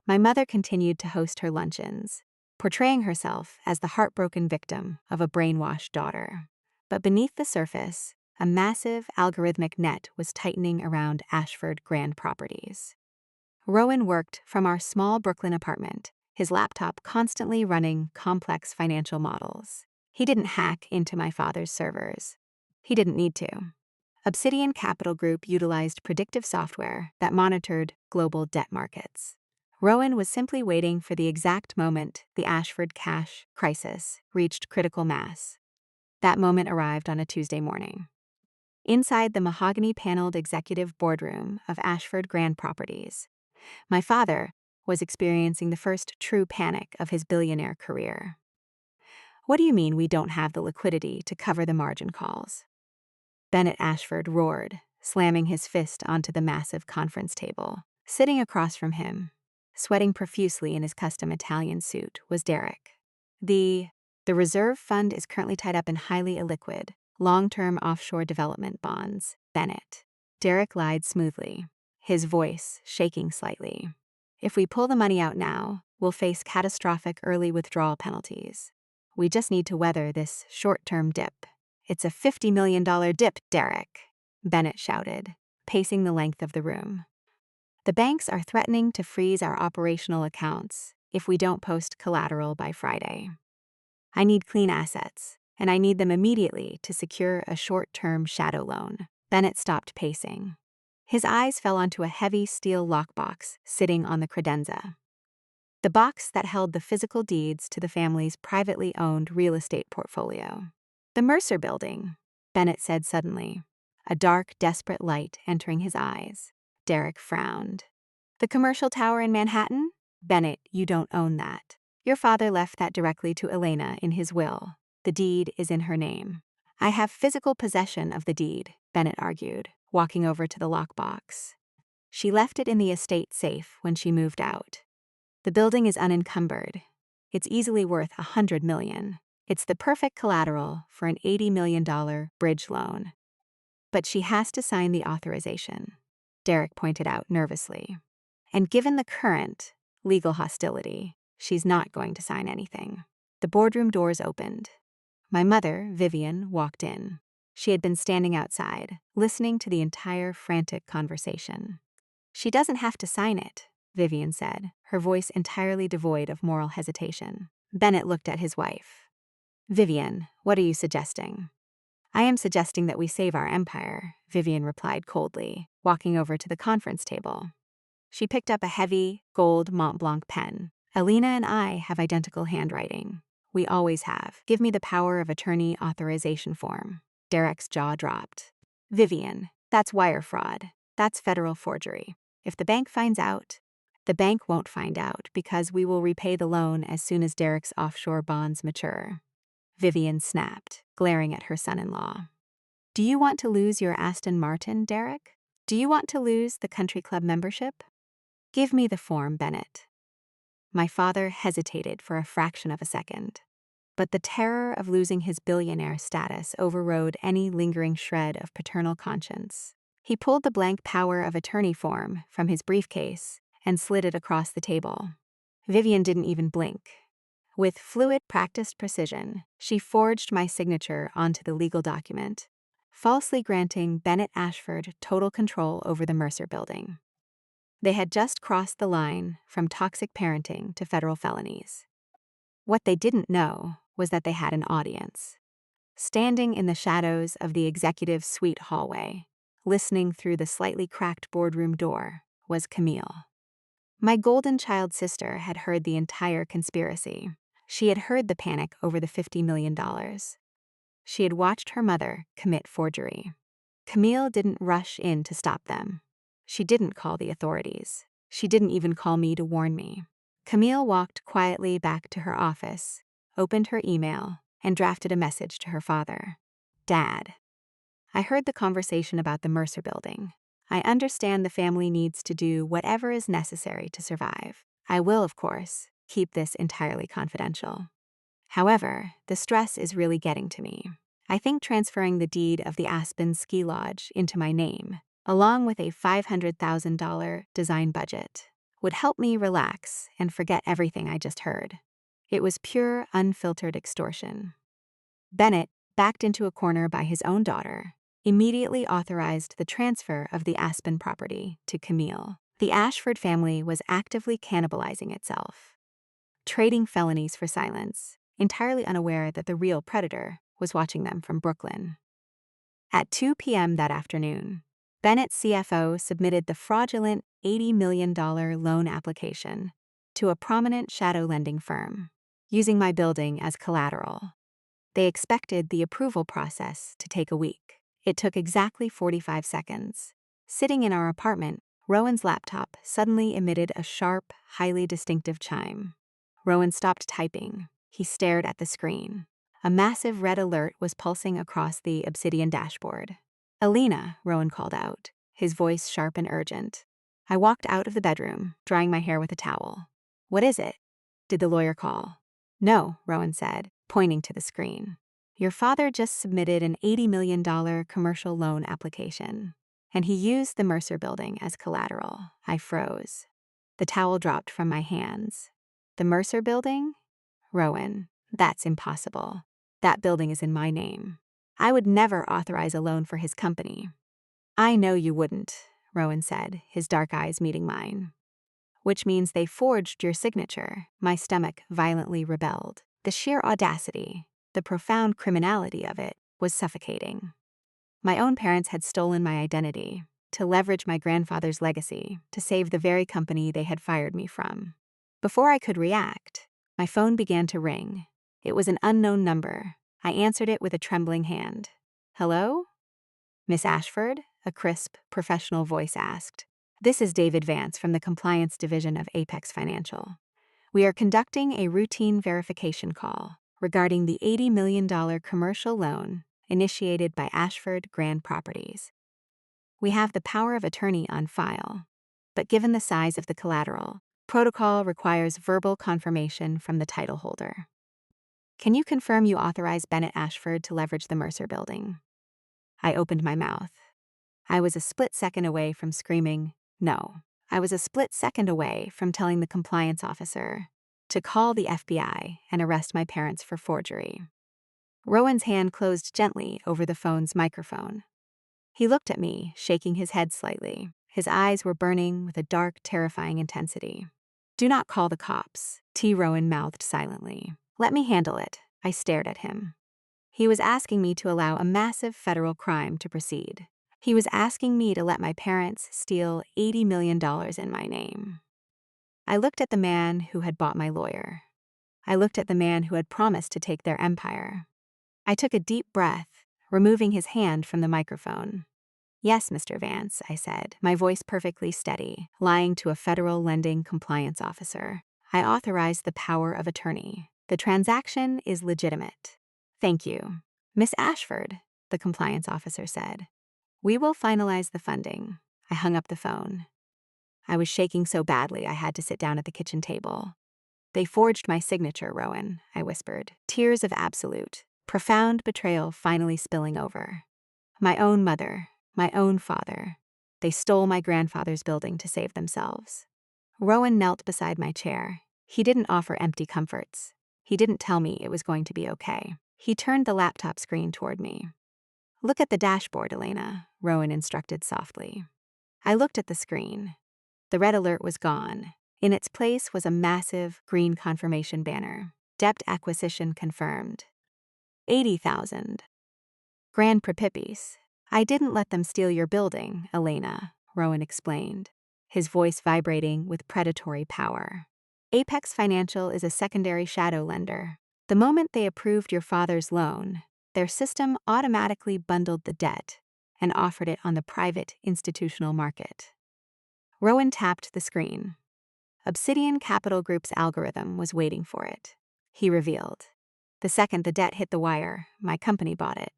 Speaker 1: My mother continued to host her luncheons, portraying herself as the heartbroken victim of a brainwashed daughter. But beneath the surface, a massive algorithmic net was tightening around Ashford Grand Properties. Rowan worked from our small Brooklyn apartment, his laptop constantly running complex financial models. He didn't hack into my father's servers. He didn't need to. Obsidian Capital Group utilized predictive software that monitored global debt markets. Rowan was simply waiting for the exact moment the Ashford cash crisis reached critical mass. That moment arrived on a Tuesday morning. Inside the mahogany-paneled executive boardroom of Ashford Grand Properties, my father was experiencing the first true panic of his billionaire career. "What do you mean we don't have the liquidity to cover the margin calls?" Bennett Ashford roared, slamming his fist onto the massive conference table. Sitting across from him, sweating profusely in his custom Italian suit, was Derek. The reserve fund is currently tied up in highly illiquid, long-term offshore development bonds, Bennett. Derek lied smoothly, his voice shaking slightly. "If we pull the money out now, we'll face catastrophic early withdrawal penalties. We just need to weather this short-term dip." "It's a $50 million dip, Derek," Bennett shouted, pacing the length of the room. "The banks are threatening to freeze our operational accounts if we don't post collateral by Friday. I need clean assets, and I need them immediately to secure a short-term shadow loan." Bennett stopped pacing. His eyes fell onto a heavy steel lockbox sitting on the credenza. The box that held the physical deeds to the family's privately owned real estate portfolio. "The Mercer Building," Bennett said suddenly, a dark, desperate light entering his eyes. Derek frowned. "The commercial tower in Manhattan? Bennett, you don't own that. Your father left that directly to Elena in his will. The deed is in her name." "I have physical possession of the deed," Bennett argued, walking over to the lockbox. "She left it in the estate safe when she moved out. The building is unencumbered. It's easily worth $100 million. It's the perfect collateral for an $80 million bridge loan. But she has to sign the authorization," Derek pointed out nervously. "And given the current legal hostility, she's not going to sign anything." The boardroom doors opened. My mother, Vivian, walked in. She had been standing outside, listening to the entire frantic conversation. "She doesn't have to sign it," Vivian said, her voice entirely devoid of moral hesitation. Bennett looked at his wife. "Vivian, what are you suggesting?" "I am suggesting that we save our empire," Vivian replied coldly, walking over to the conference table. She picked up a heavy, gold Mont Blanc pen. "Elena and I have identical handwriting. We always have. Give me the power of attorney authorization form." Derek's jaw dropped. "Vivian, that's wire fraud. That's federal forgery. If the bank finds out..." "The bank won't find out because we will repay the loan as soon as Derek's offshore bonds mature," Vivian snapped, glaring at her son-in-law. "Do you want to lose your Aston Martin, Derek? Do you want to lose the country club membership? Give me the form, Bennett." My father hesitated for a fraction of a second. But the terror of losing his billionaire status overrode any lingering shred of paternal conscience. He pulled the blank power of attorney form from his briefcase and slid it across the table. Vivian didn't even blink. With fluid, practiced precision, she forged my signature onto the legal document, falsely granting Bennett Ashford total control over the Mercer building. They had just crossed the line from toxic parenting to federal felonies. What they didn't know was that they had an audience. Standing in the shadows of the executive suite hallway, listening through the slightly cracked boardroom door, was Camille. My golden child sister had heard the entire conspiracy. She had heard the panic over the $50 million. She had watched her mother commit forgery. Camille didn't rush in to stop them. She didn't call the authorities. She didn't even call me to warn me. Camille walked quietly back to her office, opened her email, and drafted a message to her father. "Dad, I heard the conversation about the Mercer building. I understand the family needs to do whatever is necessary to survive. I will, of course, keep this entirely confidential. However, the stress is really getting to me. I think transferring the deed of the Aspen Ski Lodge into my name, along with a $500,000 design budget, would help me relax and forget everything I just heard." It was pure, unfiltered extortion. Bennett, backed into a corner by his own daughter, immediately authorized the transfer of the Aspen property to Camille. The Ashford family was actively cannibalizing itself, trading felonies for silence, entirely unaware that the real predator was watching them from Brooklyn. At 2 p.m. that afternoon, Bennett's CFO submitted the fraudulent $80 million loan application to a prominent shadow lending firm, using my building as collateral. They expected the approval process to take a week. It took exactly 45 seconds. Sitting in our apartment, Rowan's laptop suddenly emitted a sharp, highly distinctive chime. Rowan stopped typing. He stared at the screen. A massive red alert was pulsing across the Obsidian dashboard. "Elena," Rowan called out, his voice sharp and urgent. I walked out of the bedroom, drying my hair with a towel. "What is it?" "Did the lawyer call?" "No," Rowan said, pointing to the screen. "Your father just submitted an $80 million commercial loan application, and he used the Mercer building as collateral." I froze. The towel dropped from my hands. "The Mercer building?" "Rowan, that's impossible. That building is in my name. I would never authorize a loan for his company." "I know you wouldn't," Rowan said, his dark eyes meeting mine. "Which means they forged your signature." My stomach violently rebelled. The sheer audacity, the profound criminality of it, was suffocating. My own parents had stolen my identity, to leverage my grandfather's legacy, to save the very company they had fired me from. Before I could react, my phone began to ring. It was an unknown number. I answered it with a trembling hand. "Hello? Miss Ashford?" a crisp, professional voice asked. "This is David Vance from the Compliance Division of Apex Financial. We are conducting a routine verification call regarding the $80 million commercial loan initiated by Ashford Grand Properties. We have the power of attorney on file, but given the size of the collateral, protocol requires verbal confirmation from the title holder. Can you confirm you authorize Bennett Ashford to leverage the Mercer building?" I opened my mouth. I was a split second away from screaming, "No." I was a split second away from telling the compliance officer, to call the FBI and arrest my parents for forgery. Rowan's hand closed gently over the phone's microphone. He looked at me, shaking his head slightly. His eyes were burning with a dark, terrifying intensity. "Do not call the cops," T. Rowan mouthed silently. "Let me handle it." I stared at him. He was asking me to allow a massive federal crime to proceed. He was asking me to let my parents steal $80 million in my name. I looked at the man who had bought my lawyer. I looked at the man who had promised to take their empire. I took a deep breath, removing his hand from the microphone. "Yes, Mr. Vance," I said, my voice perfectly steady, lying to a federal lending compliance officer. "I authorize the power of attorney. The transaction is legitimate." "Thank you, Miss Ashford," the compliance officer said. "We will finalize the funding." I hung up the phone. I was shaking so badly I had to sit down at the kitchen table. "They forged my signature, Rowan," I whispered. Tears of absolute, profound betrayal finally spilling over. My own mother, my own father. They stole my grandfather's building to save themselves. Rowan knelt beside my chair. He didn't offer empty comforts. He didn't tell me it was going to be okay. He turned the laptop screen toward me. "Look at the dashboard, Elena," Rowan instructed softly. I looked at the screen. The red alert was gone. In its place was a massive green confirmation banner. Debt acquisition confirmed. 80,000. Grand Prepipis. "I didn't let them steal your building, Elena," Rowan explained, his voice vibrating with predatory power. "Apex Financial is a secondary shadow lender. The moment they approved your father's loan, their system automatically bundled the debt and offered it on the private institutional market." Rowan tapped the screen. Obsidian Capital Group's algorithm was waiting for it. He revealed. "The second the debt hit the wire, my company bought it.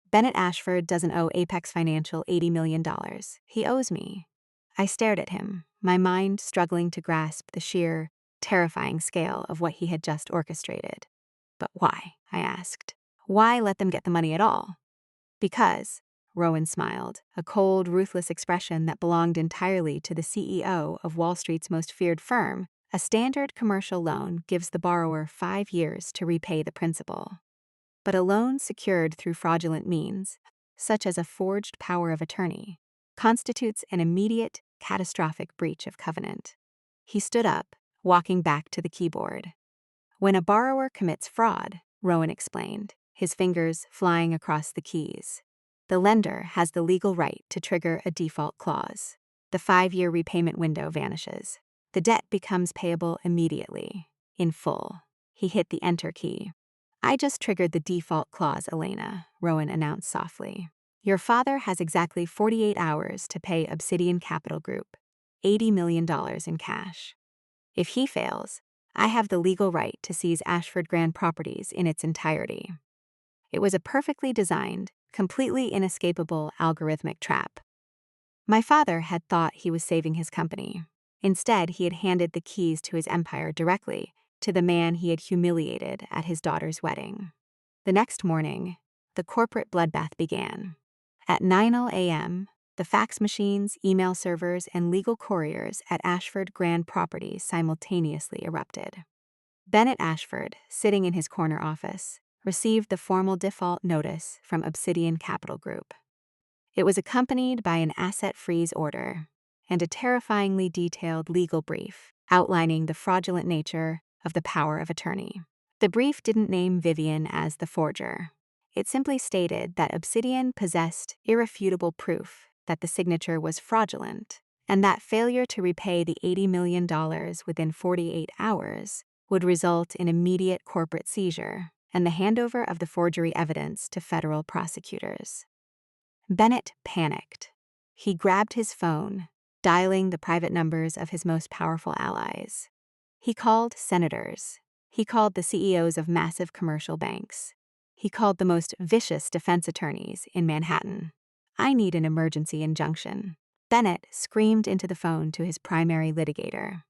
Speaker 1: Bennett Ashford doesn't owe Apex Financial $80 million. He owes me." I stared at him, my mind struggling to grasp the sheer, terrifying scale of what he had just orchestrated. "But why?" I asked. "Why let them get the money at all?" "Because," Rowan smiled, a cold, ruthless expression that belonged entirely to the CEO of Wall Street's most feared firm, "a standard commercial loan gives the borrower 5 years to repay the principal. But a loan secured through fraudulent means, such as a forged power of attorney, constitutes an immediate, catastrophic breach of covenant." He stood up, walking back to the keyboard. "When a borrower commits fraud," Rowan explained, his fingers flying across the keys, "the lender has the legal right to trigger a default clause. The 5-year repayment window vanishes. The debt becomes payable immediately, in full." He hit the enter key. "I just triggered the default clause, Elena," Rowan announced softly. "Your father has exactly 48 hours to pay Obsidian Capital Group $80 million in cash. If he fails, I have the legal right to seize Ashford Grand Properties in its entirety." It was a perfectly designed, completely inescapable algorithmic trap. My father had thought he was saving his company. Instead, he had handed the keys to his empire directly to the man he had humiliated at his daughter's wedding. The next morning, the corporate bloodbath began. At 9 a.m., the fax machines, email servers, and legal couriers at Ashford Grand Properties simultaneously erupted. Bennett Ashford, sitting in his corner office, received the formal default notice from Obsidian Capital Group. It was accompanied by an asset freeze order and a terrifyingly detailed legal brief outlining the fraudulent nature of the power of attorney. The brief didn't name Vivian as the forger. It simply stated that Obsidian possessed irrefutable proof that the signature was fraudulent, and that failure to repay the $80 million within 48 hours would result in immediate corporate seizure and the handover of the forgery evidence to federal prosecutors. Bennett panicked. He grabbed his phone, dialing the private numbers of his most powerful allies. He called senators. He called the CEOs of massive commercial banks. He called the most vicious defense attorneys in Manhattan. "I need an emergency injunction." Bennett screamed into the phone to his primary litigator.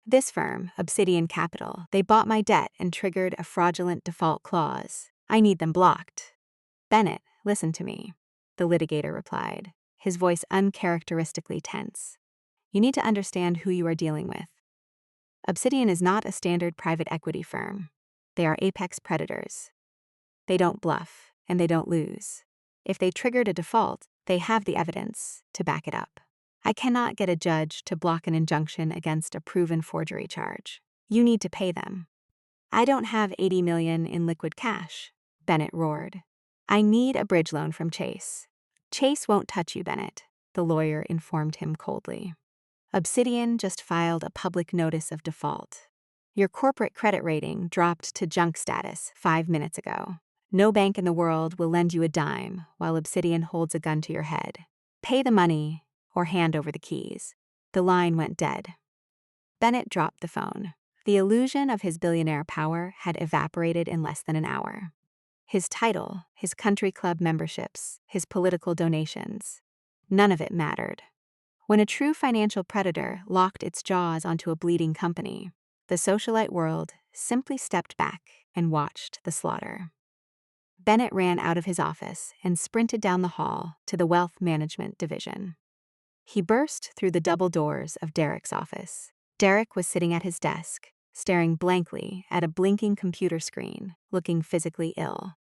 Speaker 1: "This firm, Obsidian Capital, they bought my debt and triggered a fraudulent default clause. I need them blocked." "Bennett, listen to me," the litigator replied, his voice uncharacteristically tense. "You need to understand who you are dealing with. Obsidian is not a standard private equity firm. They are apex predators. They don't bluff, and they don't lose. If they triggered a default, they have the evidence to back it up. I cannot get a judge to block an injunction against a proven forgery charge. You need to pay them. I don't have $80 million in liquid cash, Bennett roared. I need a bridge loan from Chase. Chase won't touch you, Bennett, the lawyer informed him coldly. Obsidian just filed a public notice of default. Your corporate credit rating dropped to junk status 5 minutes ago. No bank in the world will lend you a dime while Obsidian holds a gun to your head. Pay the money or hand over the keys. The line went dead. Bennett dropped the phone. The illusion of his billionaire power had evaporated in less than an hour. His title, his country club memberships, his political donations, none of it mattered. When a true financial predator locked its jaws onto a bleeding company, the socialite world simply stepped back and watched the slaughter. Bennett ran out of his office and sprinted down the hall to the wealth management division. He burst through the double doors of Derek's office. Derek was sitting at his desk, staring blankly at a blinking computer screen, looking physically ill.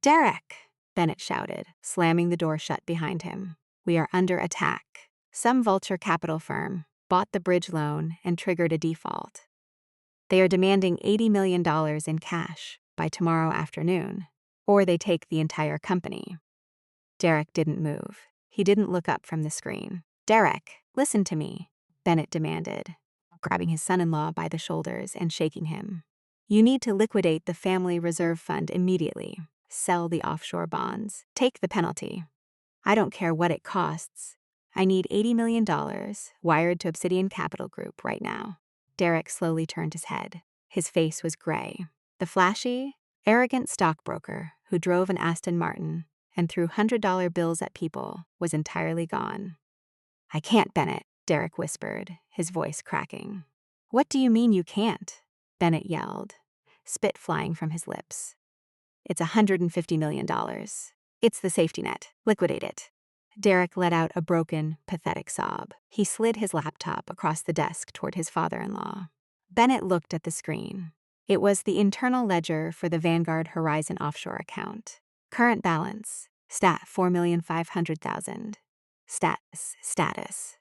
Speaker 1: "Derek!" Bennett shouted, slamming the door shut behind him. "We are under attack. Some vulture capital firm bought the bridge loan and triggered a default. They are demanding $80 million in cash by tomorrow afternoon, or they take the entire company." Derek didn't move. He didn't look up from the screen. "Derek, listen to me," Bennett demanded, grabbing his son-in-law by the shoulders and shaking him. "You need to liquidate the family reserve fund immediately. Sell the offshore bonds. Take the penalty. I don't care what it costs. I need $80 million wired to Obsidian Capital Group right now." Derek slowly turned his head. His face was gray. The flashy, arrogant stockbroker who drove an Aston Martin and threw $100 bills at people was entirely gone. "I can't, Bennett," Derek whispered, his voice cracking. "What do you mean you can't?" Bennett yelled, spit flying from his lips. "It's $150 million. It's the safety net. Liquidate it." Derek let out a broken, pathetic sob. He slid his laptop across the desk toward his father-in-law. Bennett looked at the screen. It was the internal ledger for the Vanguard Horizon offshore account. Current balance, stat 4,500,000. Status.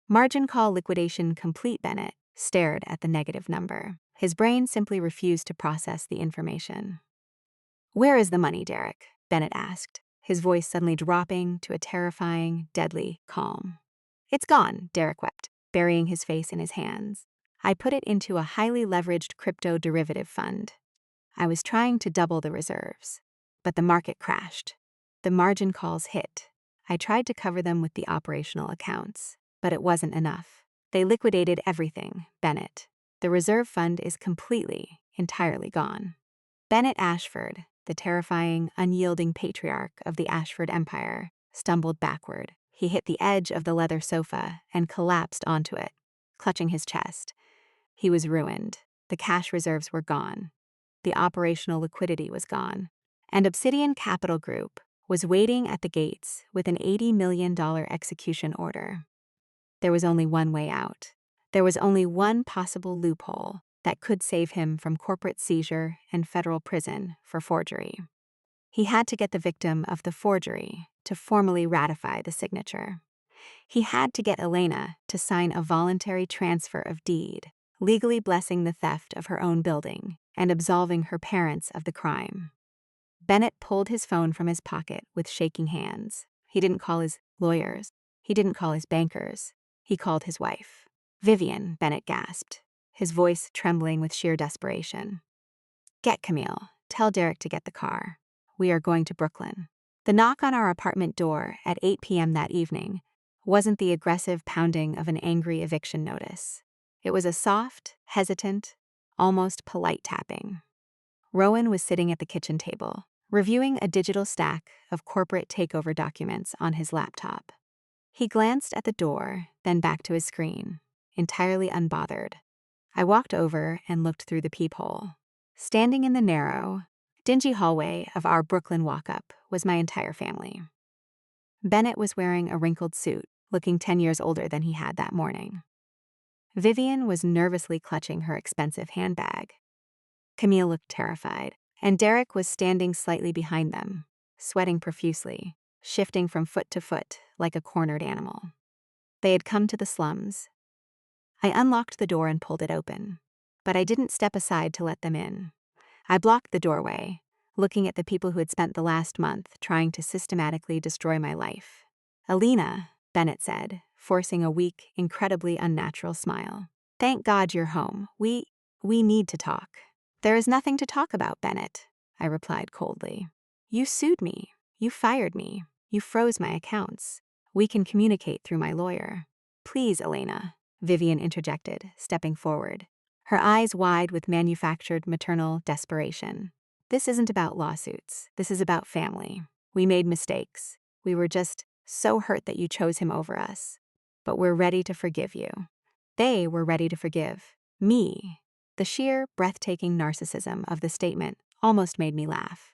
Speaker 1: Margin call liquidation complete. Bennett stared at the negative number. His brain simply refused to process the information. "Where is the money, Derek?" Bennett asked, his voice suddenly dropping to a terrifying, deadly calm. "It's gone," Derek wept, burying his face in his hands. "I put it into a highly leveraged crypto derivative fund. I was trying to double the reserves, but the market crashed. The margin calls hit. I tried to cover them with the operational accounts, but it wasn't enough. They liquidated everything, Bennett. The reserve fund is completely, entirely gone." Bennett Ashford, the terrifying, unyielding patriarch of the Ashford Empire, stumbled backward. He hit the edge of the leather sofa and collapsed onto it, clutching his chest. He was ruined. The cash reserves were gone. The operational liquidity was gone. And Obsidian Capital Group was waiting at the gates with an $80 million execution order. There was only one way out. There was only one possible loophole that could save him from corporate seizure and federal prison for forgery. He had to get the victim of the forgery to formally ratify the signature. He had to get Elena to sign a voluntary transfer of deed, legally blessing the theft of her own building and absolving her parents of the crime. Bennett pulled his phone from his pocket with shaking hands. He didn't call his lawyers. He didn't call his bankers. He called his wife. "Vivian," Bennett gasped, his voice trembling with sheer desperation. "Get Camille. Tell Derek to get the car. We are going to Brooklyn." The knock on our apartment door at 8 p.m. that evening wasn't the aggressive pounding of an angry eviction notice. It was a soft, hesitant, almost polite tapping. Rowan was sitting at the kitchen table, reviewing a digital stack of corporate takeover documents on his laptop. He glanced at the door, then back to his screen, entirely unbothered. I walked over and looked through the peephole. Standing in the narrow, dingy hallway of our Brooklyn walk-up was my entire family. Bennett was wearing a wrinkled suit, looking 10 years older than he had that morning. Vivian was nervously clutching her expensive handbag. Camille looked terrified, and Derek was standing slightly behind them, sweating profusely, shifting from foot to foot like a cornered animal. They had come to the slums. I unlocked the door and pulled it open, but I didn't step aside to let them in. I blocked the doorway, looking at the people who had spent the last month trying to systematically destroy my life. "Elena," Bennett said, forcing a weak, incredibly unnatural smile. "Thank God you're home. We need to talk." "There is nothing to talk about, Bennett," I replied coldly. "You sued me. You fired me. You froze my accounts. We can communicate through my lawyer." "Please, Elena," Vivian interjected, stepping forward, her eyes wide with manufactured maternal desperation. "This isn't about lawsuits. This is about family. We made mistakes. We were just so hurt that you chose him over us. But we're ready to forgive you." They were ready to forgive me. The sheer, breathtaking narcissism of the statement almost made me laugh.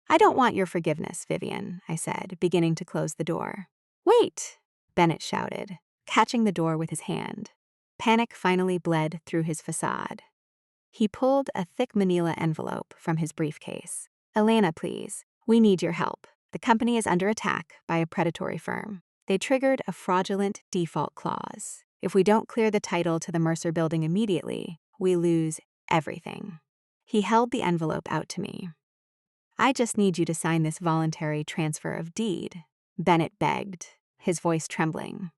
Speaker 1: "I don't want your forgiveness, Vivian," I said, beginning to close the door. "Wait!" Bennett shouted, catching the door with his hand. Panic finally bled through his facade. He pulled a thick manila envelope from his briefcase. "Elena, please. We need your help. The company is under attack by a predatory firm. They triggered a fraudulent default clause. If we don't clear the title to the Mercer building immediately, we lose everything." He held the envelope out to me. "I just need you to sign this voluntary transfer of deed," Bennett begged, his voice trembling.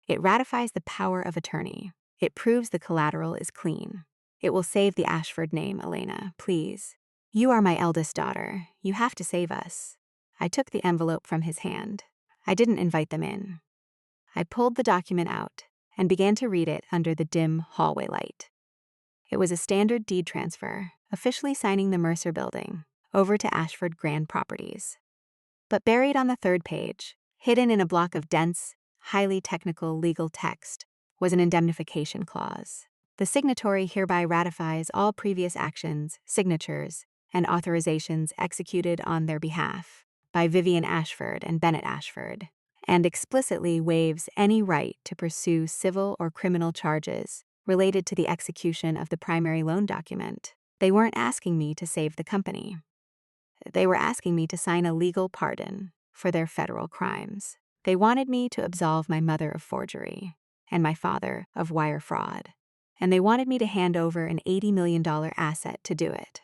Speaker 1: "It ratifies the power of attorney. It proves the collateral is clean. It will save the Ashford name, Elena, please. You are my eldest daughter. You have to save us." I took the envelope from his hand. I didn't invite them in. I pulled the document out and began to read it under the dim hallway light. It was a standard deed transfer, officially signing the Mercer building over to Ashford Grand Properties. But buried on the third page, hidden in a block of dense, highly technical legal text, was an indemnification clause. "The signatory hereby ratifies all previous actions, signatures, and authorizations executed on their behalf by Vivian Ashford and Bennett Ashford, and explicitly waives any right to pursue civil or criminal charges related to the execution of the primary loan document." They weren't asking me to save the company. They were asking me to sign a legal pardon for their federal crimes. They wanted me to absolve my mother of forgery and my father of wire fraud. And they wanted me to hand over an $80 million asset to do it.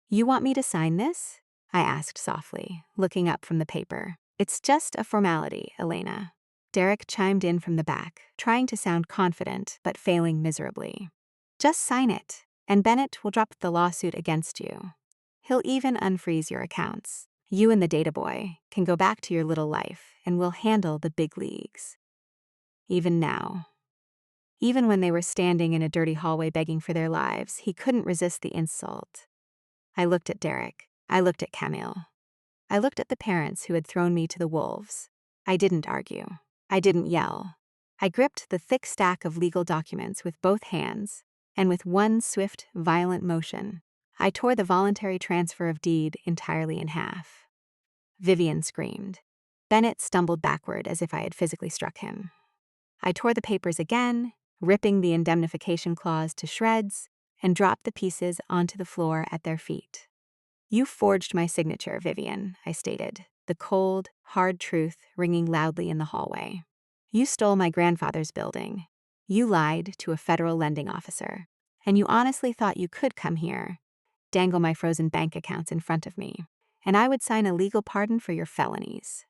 Speaker 1: "You want me to sign this?" I asked softly, looking up from the paper. "It's just a formality, Elena." Derek chimed in from the back, trying to sound confident but failing miserably. "Just sign it, and Bennett will drop the lawsuit against you. He'll even unfreeze your accounts. You and the data boy can go back to your little life, and we'll handle the big leagues." Even now, even when they were standing in a dirty hallway begging for their lives, he couldn't resist the insult. I looked at Derek. I looked at Camille. I looked at the parents who had thrown me to the wolves. I didn't argue. I didn't yell. I gripped the thick stack of legal documents with both hands, and with one swift, violent motion, I tore the voluntary transfer of deed entirely in half. Vivian screamed. Bennett stumbled backward as if I had physically struck him. I tore the papers again, ripping the indemnification clause to shreds, and dropped the pieces onto the floor at their feet. "You forged my signature, Vivian," I stated, the cold, hard truth ringing loudly in the hallway. "You stole my grandfather's building. You lied to a federal lending officer. And you honestly thought you could come here, dangle my frozen bank accounts in front of me, and I would sign a legal pardon for your felonies."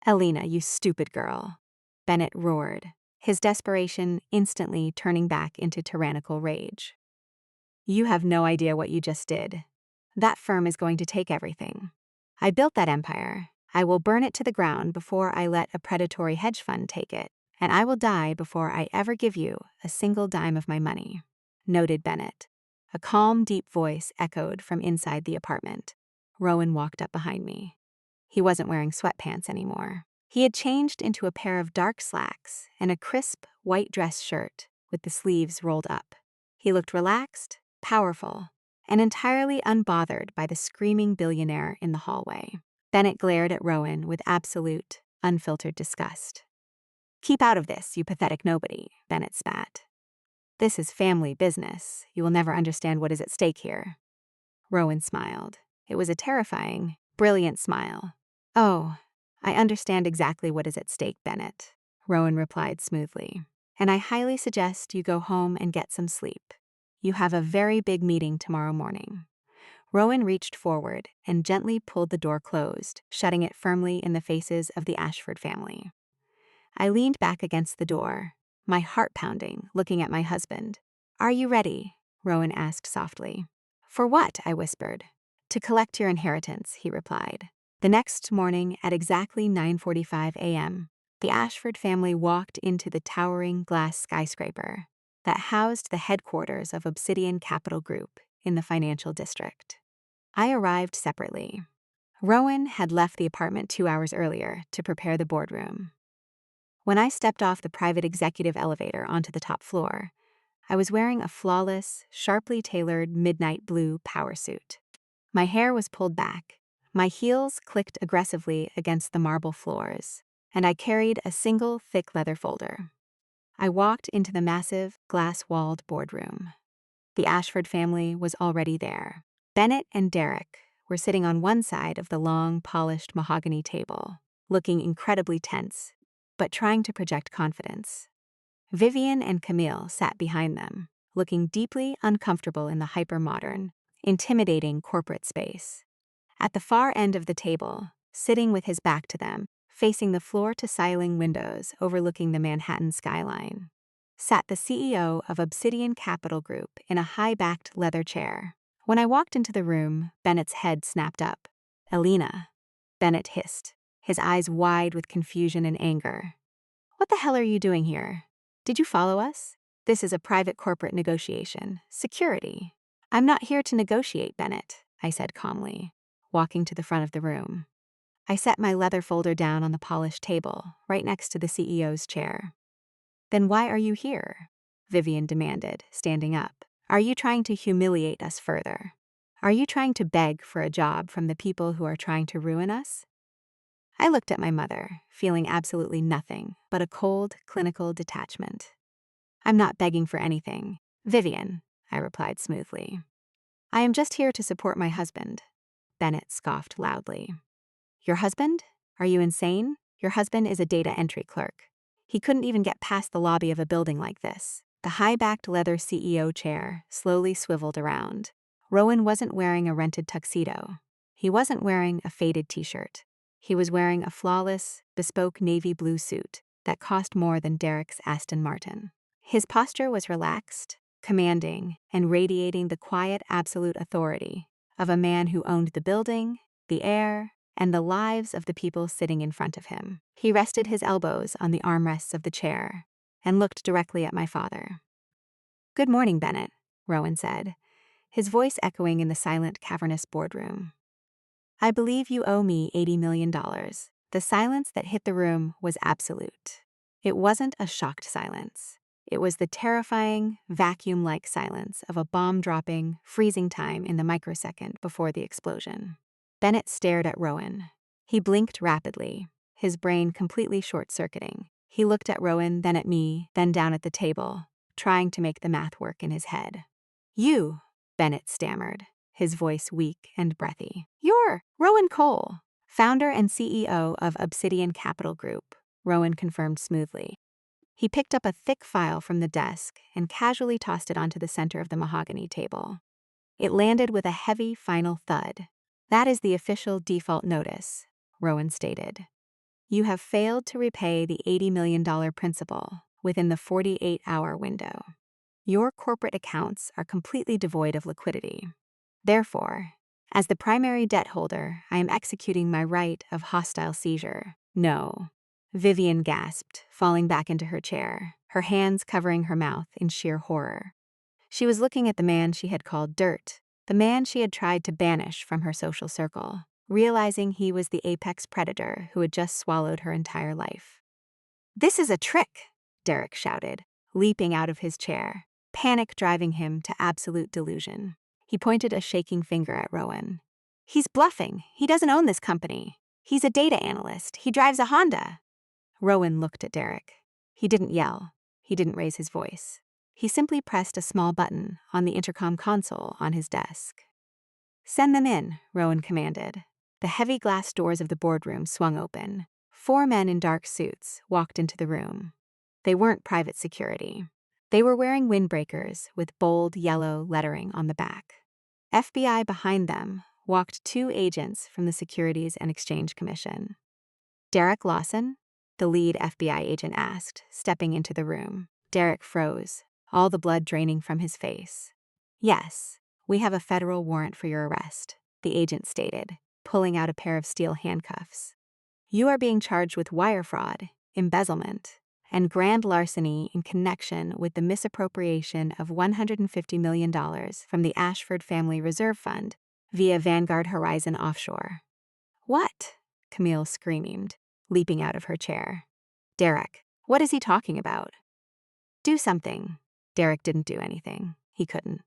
Speaker 1: "Elena, you stupid girl," Bennett roared, his desperation instantly turning back into tyrannical rage. "You have no idea what you just did. That firm is going to take everything. I built that empire. I will burn it to the ground before I let a predatory hedge fund take it, and I will die before I ever give you a single dime of my money," noted Bennett. A calm, deep voice echoed from inside the apartment. Rowan walked up behind me. He wasn't wearing sweatpants anymore. He had changed into a pair of dark slacks and a crisp, white dress shirt with the sleeves rolled up. He looked relaxed, powerful, and entirely unbothered by the screaming billionaire in the hallway. Bennett glared at Rowan with absolute, unfiltered disgust. "Keep out of this, you pathetic nobody," Bennett spat. This is family business. You will never understand what is at stake here. Rowan smiled. It was a terrifying, brilliant smile. Oh, I understand exactly what is at stake, Bennett, Rowan replied smoothly. And I highly suggest you go home and get some sleep. You have a very big meeting tomorrow morning. Rowan reached forward and gently pulled the door closed, shutting it firmly in the faces of the Ashford family. I leaned back against the door, my heart pounding, looking at my husband. Are you ready? Rowan asked softly. For what? I whispered. To collect your inheritance, he replied. The next morning at exactly 9:45 a.m., the Ashford family walked into the towering glass skyscraper that housed the headquarters of Obsidian Capital Group in the financial district. I arrived separately. Rowan had left the apartment 2 hours earlier to prepare the boardroom. When I stepped off the private executive elevator onto the top floor, I was wearing a flawless, sharply tailored midnight blue power suit. My hair was pulled back, my heels clicked aggressively against the marble floors, and I carried a single thick leather folder. I walked into the massive, glass-walled boardroom. The Ashford family was already there. Bennett and Derek were sitting on one side of the long, polished mahogany table, looking incredibly tense, but trying to project confidence. Vivian and Camille sat behind them, looking deeply uncomfortable in the hyper-modern, intimidating corporate space. At the far end of the table, sitting with his back to them, facing the floor-to-ceiling windows overlooking the Manhattan skyline, sat the CEO of Obsidian Capital Group in a high-backed leather chair. When I walked into the room, Bennett's head snapped up. Elena, Bennett hissed, his eyes wide with confusion and anger. What the hell are you doing here? Did you follow us? This is a private corporate negotiation. Security. I'm not here to negotiate, Bennett, I said calmly, walking to the front of the room. I set my leather folder down on the polished table, right next to the CEO's chair. Then why are you here? Vivian demanded, standing up. Are you trying to humiliate us further? Are you trying to beg for a job from the people who are trying to ruin us? I looked at my mother, feeling absolutely nothing but a cold, clinical detachment. I'm not begging for anything, Vivian, I replied smoothly. I am just here to support my husband. Bennett scoffed loudly. Your husband? Are you insane? Your husband is a data entry clerk. He couldn't even get past the lobby of a building like this. The high-backed leather CEO chair slowly swiveled around. Rowan wasn't wearing a rented tuxedo. He wasn't wearing a faded t-shirt. He was wearing a flawless, bespoke navy blue suit that cost more than Derek's Aston Martin. His posture was relaxed, commanding, and radiating the quiet absolute authority of a man who owned the building, the air, and the lives of the people sitting in front of him. He rested his elbows on the armrests of the chair and looked directly at my father. Good morning, Bennett, Rowan said, his voice echoing in the silent, cavernous boardroom. I believe you owe me $80 million. The silence that hit the room was absolute. It wasn't a shocked silence. It was the terrifying, vacuum-like silence of a bomb-dropping, freezing time in the microsecond before the explosion. Bennett stared at Rowan. He blinked rapidly, his brain completely short-circuiting. He looked at Rowan, then at me, then down at the table, trying to make the math work in his head. You, Bennett stammered, his voice weak and breathy. You're Rowan Cole, founder and CEO of Obsidian Capital Group, Rowan confirmed smoothly. He picked up a thick file from the desk and casually tossed it onto the center of the mahogany table. It landed with a heavy final thud. That is the official default notice, Rowan stated. You have failed to repay the $80 million principal within the 48-hour window. Your corporate accounts are completely devoid of liquidity. Therefore, as the primary debt holder, I am executing my right of hostile seizure. No. Vivian gasped, falling back into her chair, her hands covering her mouth in sheer horror. She was looking at the man she had called dirt, the man she had tried to banish from her social circle, realizing he was the apex predator who had just swallowed her entire life. This is a trick, Derek shouted, leaping out of his chair, panic driving him to absolute delusion. He pointed a shaking finger at Rowan. He's bluffing. He doesn't own this company. He's a data analyst. He drives a Honda. Rowan looked at Derek. He didn't yell. He didn't raise his voice. He simply pressed a small button on the intercom console on his desk. "Send them in," Rowan commanded. The heavy glass doors of the boardroom swung open. 4 men in dark suits walked into the room. They weren't private security. They were wearing windbreakers with bold yellow lettering on the back. FBI behind them walked 2 agents from the Securities and Exchange Commission. "Derek Lawson?" the lead FBI agent asked, stepping into the room. Derek froze, all the blood draining from his face. "Yes, we have a federal warrant for your arrest," the agent stated, pulling out a pair of steel handcuffs. "You are being charged with wire fraud, embezzlement, and grand larceny in connection with the misappropriation of $150 million from the Ashford Family Reserve Fund via Vanguard Horizon Offshore." "What?" Camille screamed, leaping out of her chair. "Derek, what is he talking about?" "Do something." Derek didn't do anything. He couldn't.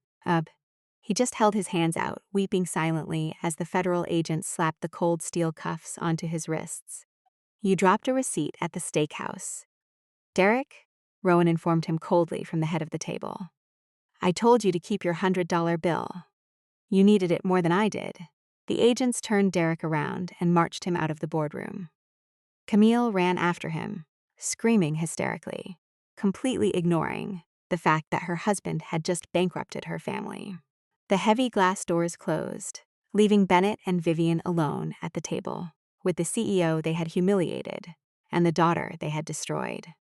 Speaker 1: He just held his hands out, weeping silently as the federal agent slapped the cold steel cuffs onto his wrists. "You dropped a receipt at the steakhouse." "Derek?" Rowan informed him coldly from the head of the table. "I told you to keep your $100 bill. You needed it more than I did." The agents turned Derek around and marched him out of the boardroom. Camille ran after him, screaming hysterically, completely ignoring the fact that her husband had just bankrupted her family. The heavy glass doors closed, leaving Bennett and Vivian alone at the table, with the CEO they had humiliated and the daughter they had destroyed.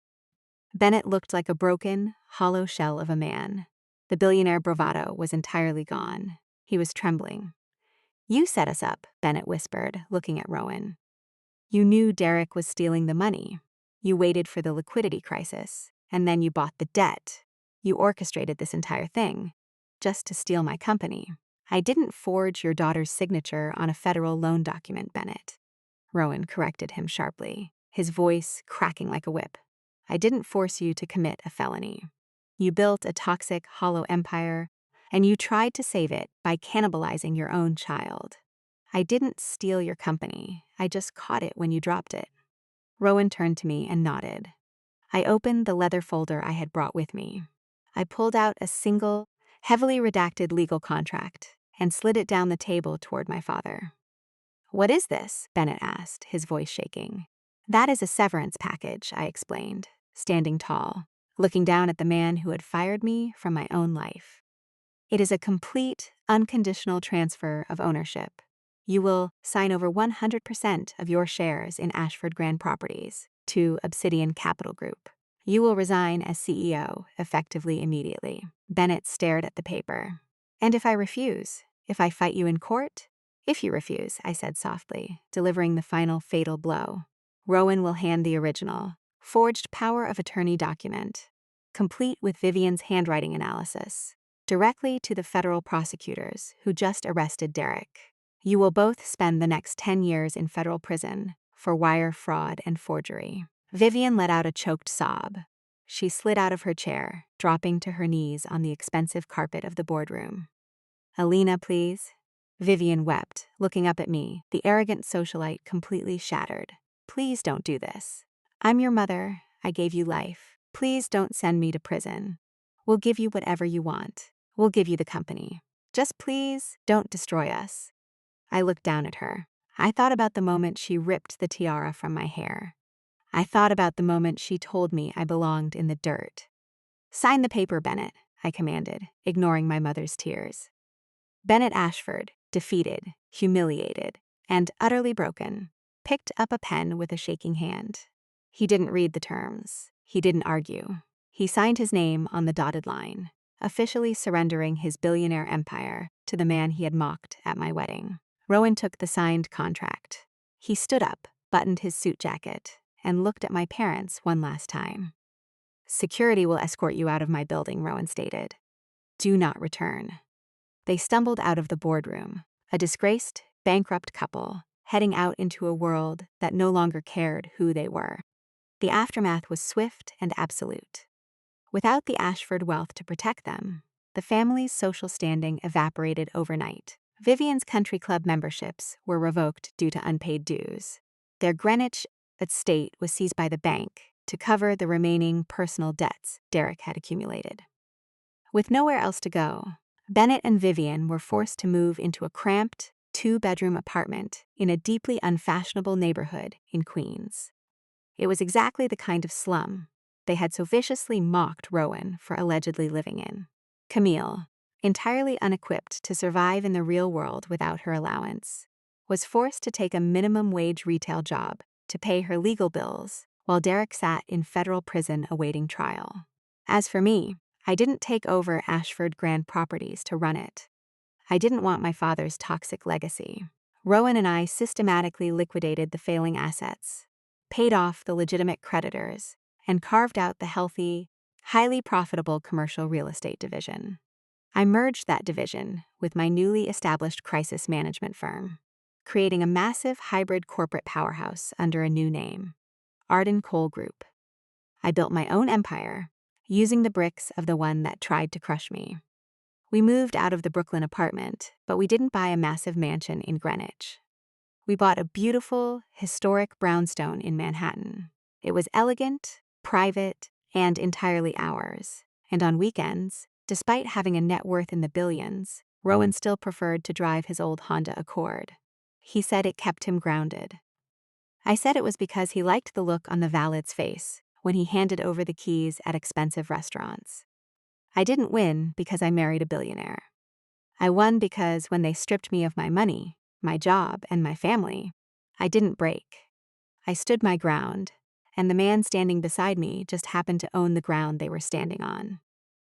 Speaker 1: Bennett looked like a broken, hollow shell of a man. The billionaire bravado was entirely gone. He was trembling. "You set us up," Bennett whispered, looking at Rowan. "You knew Derek was stealing the money. You waited for the liquidity crisis, and then you bought the debt. You orchestrated this entire thing, just to steal my company." "I didn't forge your daughter's signature on a federal loan document, Bennett," Rowan corrected him sharply, his voice cracking like a whip. "I didn't force you to commit a felony. You built a toxic, hollow empire, and you tried to save it by cannibalizing your own child. I didn't steal your company. I just caught it when you dropped it." Rowan turned to me and nodded. I opened the leather folder I had brought with me. I pulled out a single, heavily redacted legal contract and slid it down the table toward my father. "What is this?" Bennett asked, his voice shaking. "That is a severance package," I explained, standing tall, looking down at the man who had fired me from my own life. "It is a complete, unconditional transfer of ownership. You will sign over 100% of your shares in Ashford Grand Properties to Obsidian Capital Group. You will resign as CEO effectively immediately." Bennett stared at the paper. "And if I refuse? If I fight you in court?" "If you refuse," I said softly, delivering the final fatal blow, "Rowan will hand the original, forged power of attorney document, complete with Vivian's handwriting analysis, directly to the federal prosecutors who just arrested Derek. You will both spend the next 10 years in federal prison for wire fraud and forgery." Vivian let out a choked sob. She slid out of her chair, dropping to her knees on the expensive carpet of the boardroom. "Elena, please." Vivian wept, looking up at me, the arrogant socialite completely shattered. "Please don't do this. I'm your mother. I gave you life. Please don't send me to prison. We'll give you whatever you want. We'll give you the company. Just please don't destroy us." I looked down at her. I thought about the moment she ripped the tiara from my hair. I thought about the moment she told me I belonged in the dirt. "Sign the paper, Bennett," I commanded, ignoring my mother's tears. Bennett Ashford, defeated, humiliated, and utterly broken, picked up a pen with a shaking hand. He didn't read the terms. He didn't argue. He signed his name on the dotted line, officially surrendering his billionaire empire to the man he had mocked at my wedding. Rowan took the signed contract. He stood up, buttoned his suit jacket, and looked at my parents one last time. "Security will escort you out of my building," Rowan stated. "Do not return." They stumbled out of the boardroom, a disgraced, bankrupt couple, heading out into a world that no longer cared who they were. The aftermath was swift and absolute. Without the Ashford wealth to protect them, the family's social standing evaporated overnight. Vivian's country club memberships were revoked due to unpaid dues. Their Greenwich estate was seized by the bank to cover the remaining personal debts Derek had accumulated. With nowhere else to go, Bennett and Vivian were forced to move into a cramped, two-bedroom apartment in a deeply unfashionable neighborhood in Queens. It was exactly the kind of slum they had so viciously mocked Rowan for allegedly living in. Camille, entirely unequipped to survive in the real world without her allowance, was forced to take a minimum-wage retail job to pay her legal bills while Derek sat in federal prison awaiting trial. As for me, I didn't take over Ashford Grand Properties to run it. I didn't want my father's toxic legacy. Rowan and I systematically liquidated the failing assets, paid off the legitimate creditors, and carved out the healthy, highly profitable commercial real estate division. I merged that division with my newly established crisis management firm, creating a massive hybrid corporate powerhouse under a new name, Rowan Cole Group. I built my own empire, using the bricks of the one that tried to crush me. We moved out of the Brooklyn apartment, but we didn't buy a massive mansion in Greenwich. We bought a beautiful, historic brownstone in Manhattan. It was elegant, private, and entirely ours. And on weekends, despite having a net worth in the billions, Rowan still preferred to drive his old Honda Accord. He said it kept him grounded. I said it was because he liked the look on the valet's face when he handed over the keys at expensive restaurants. I didn't win because I married a billionaire. I won because when they stripped me of my money, my job, and my family, I didn't break. I stood my ground, and the man standing beside me just happened to own the ground they were standing on.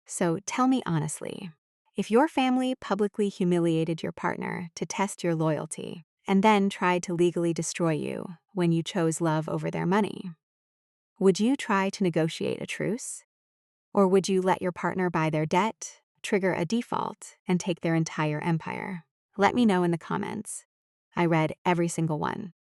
Speaker 1: So tell me honestly, if your family publicly humiliated your partner to test your loyalty and then tried to legally destroy you when you chose love over their money, would you try to negotiate a truce? Or would you let your partner buy their debt, trigger a default, and take their entire empire? Let me know in the comments. I read every single one.